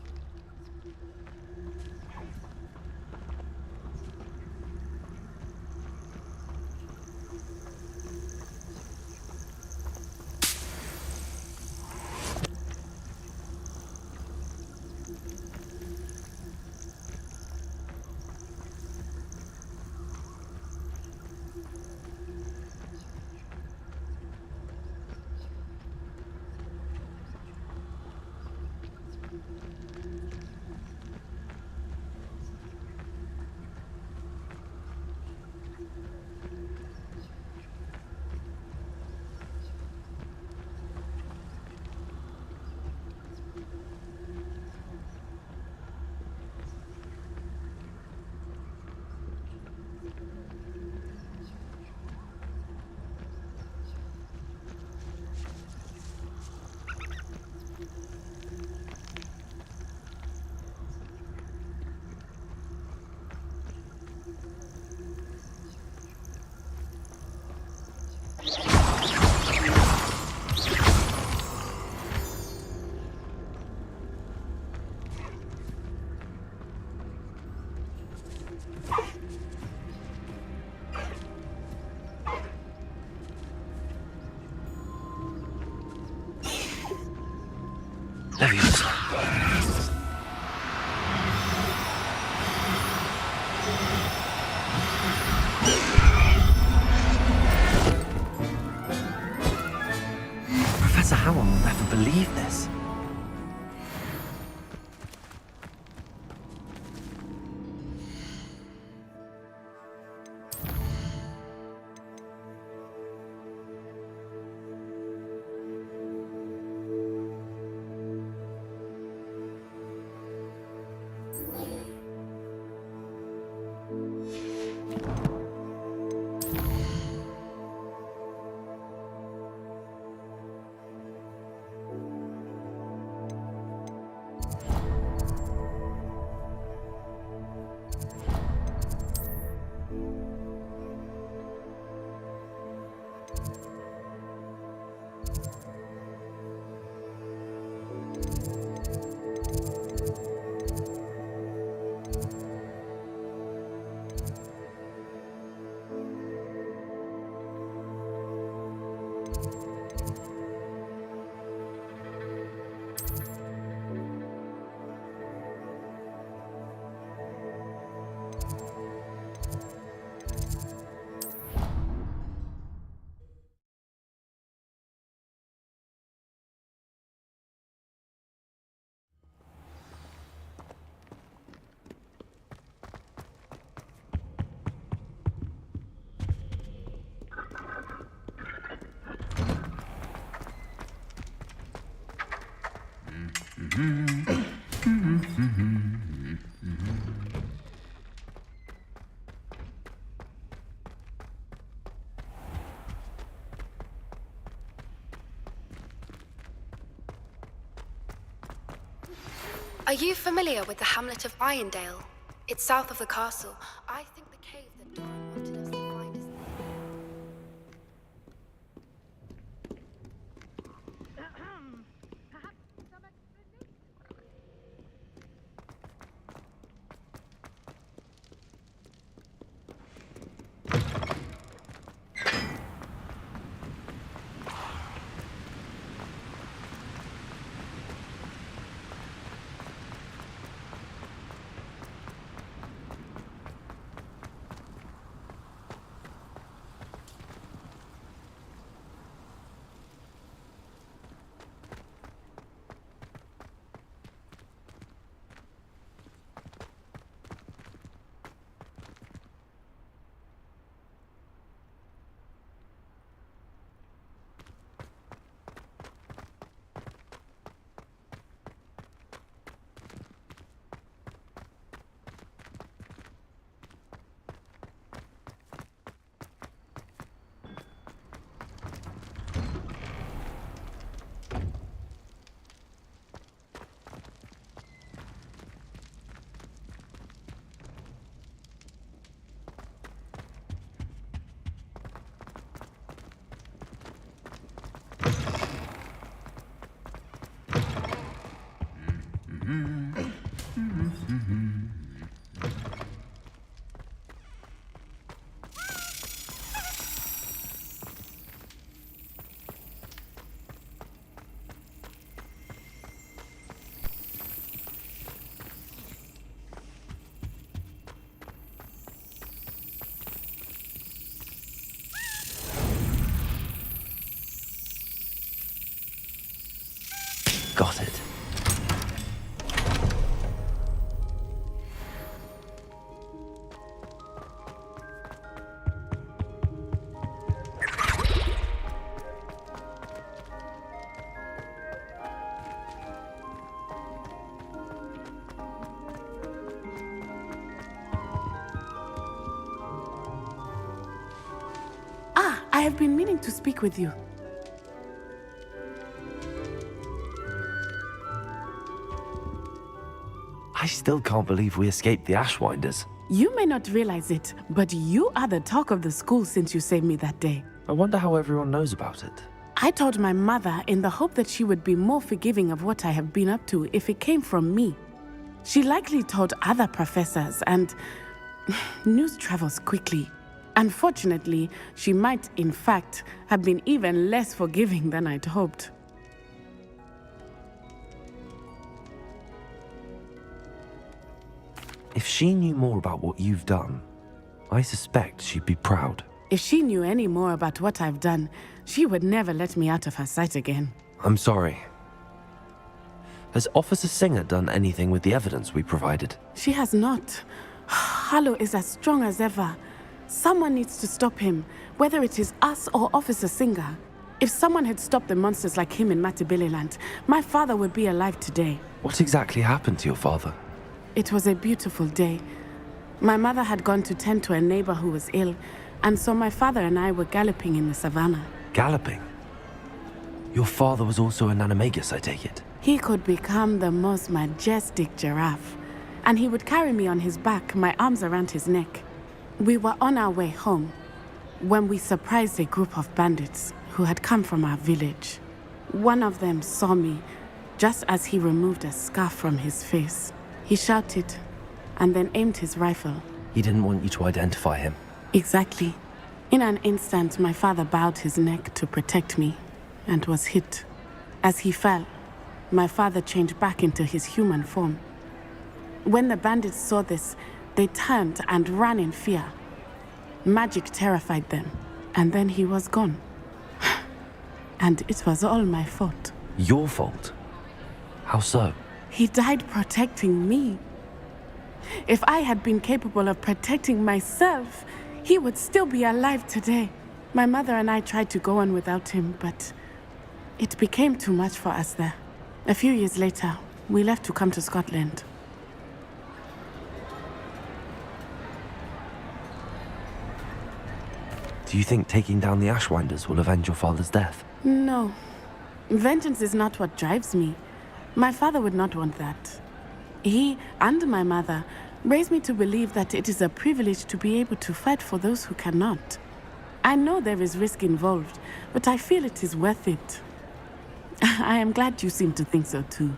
Leviosa. Professor Howell will never believe this. Are you familiar with the hamlet of Irondale? It's south of the castle. I think the cave that Doran wanted us to find is there. Got it. I have been meaning to speak with you. I still can't believe we escaped the Ashwinders. You may not realize it, but you are the talk of the school since you saved me that day. I wonder how everyone knows about it. I told my mother in the hope that she would be more forgiving of what I have been up to if it came from me. She likely told other professors, and news travels quickly. Unfortunately, she might, in fact, have been even less forgiving than I'd hoped. If she knew more about what you've done, I suspect she'd be proud. If she knew any more about what I've done, she would never let me out of her sight again. I'm sorry. Has Officer Singer done anything with the evidence we provided? She has not. Harlow is as strong as ever. Someone needs to stop him, whether it is us or Officer Singer. If someone had stopped the monsters like him in Matabeleland, my father would be alive today. What exactly happened to your father? It was a beautiful day. My mother had gone to tend to a neighbor who was ill, and so my father and I were galloping in the savannah. Galloping? Your father was also an animagus, I take it? He could become the most majestic giraffe, and he would carry me on his back, my arms around his neck. We were on our way home when we surprised a group of bandits who had come from our village. One of them saw me just as he removed a scarf from his face. He shouted and then aimed his rifle. He didn't want you to identify him. Exactly. In an instant, my father bowed his neck to protect me and was hit. As he fell, my father changed back into his human form. When the bandits saw this, they turned and ran in fear. Magic terrified them, and then he was gone. And it was all my fault. Your fault? How so? He died protecting me. If I had been capable of protecting myself, he would still be alive today. My mother and I tried to go on without him, but it became too much for us there. A few years later, we left to come to Scotland. Do you think taking down the Ashwinders will avenge your father's death? No. Vengeance is not what drives me. My father would not want that. He and my mother raised me to believe that it is a privilege to be able to fight for those who cannot. I know there is risk involved, but I feel it is worth it. I am glad you seem to think so too.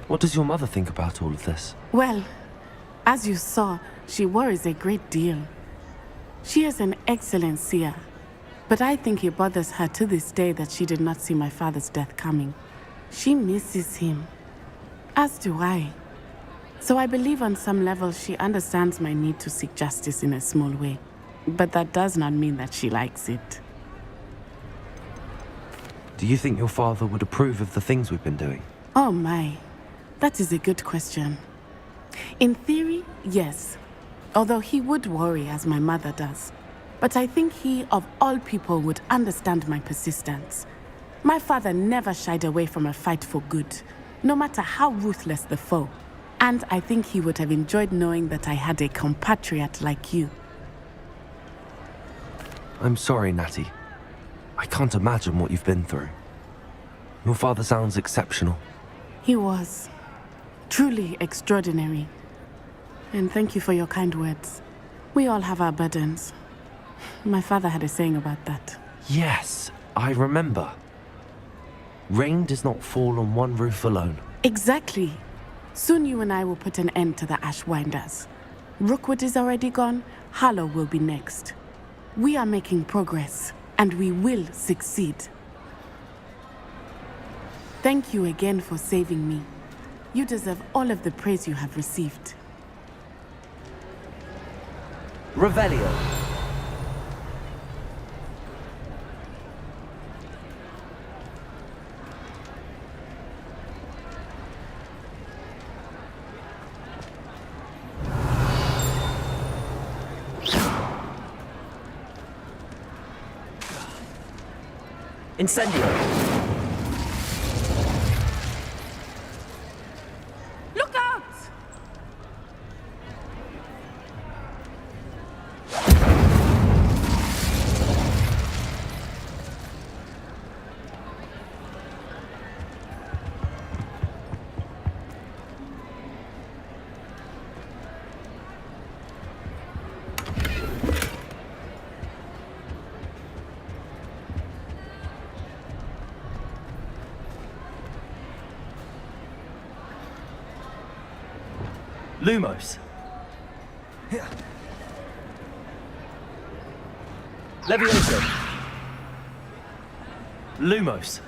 What does your mother think about all of this? Well, as you saw, she worries a great deal. She is an excellent seer, but I think it bothers her to this day that she did not see my father's death coming. She misses him, as do I. So I believe on some level she understands my need to seek justice in a small way. But that does not mean that she likes it. Do you think your father would approve of the things we've been doing? Oh my, that is a good question. In theory, yes. Although he would worry as my mother does. But I think he, of all people, would understand my persistence. My father never shied away from a fight for good, no matter how ruthless the foe. And I think he would have enjoyed knowing that I had a compatriot like you. I'm sorry, Natty. I can't imagine what you've been through. Your father sounds exceptional. He was. Truly extraordinary. And thank you for your kind words. We all have our burdens. My father had a saying about that. Yes, I remember. Rain does not fall on one roof alone. Exactly. Soon you and I will put an end to the Ashwinders. Rookwood is already gone. Harlow will be next. We are making progress, and we will succeed. Thank you again for saving me. You deserve all of the praise you have received. Revelio. Incendio. Look out! Lumos. Levioso. Lumos.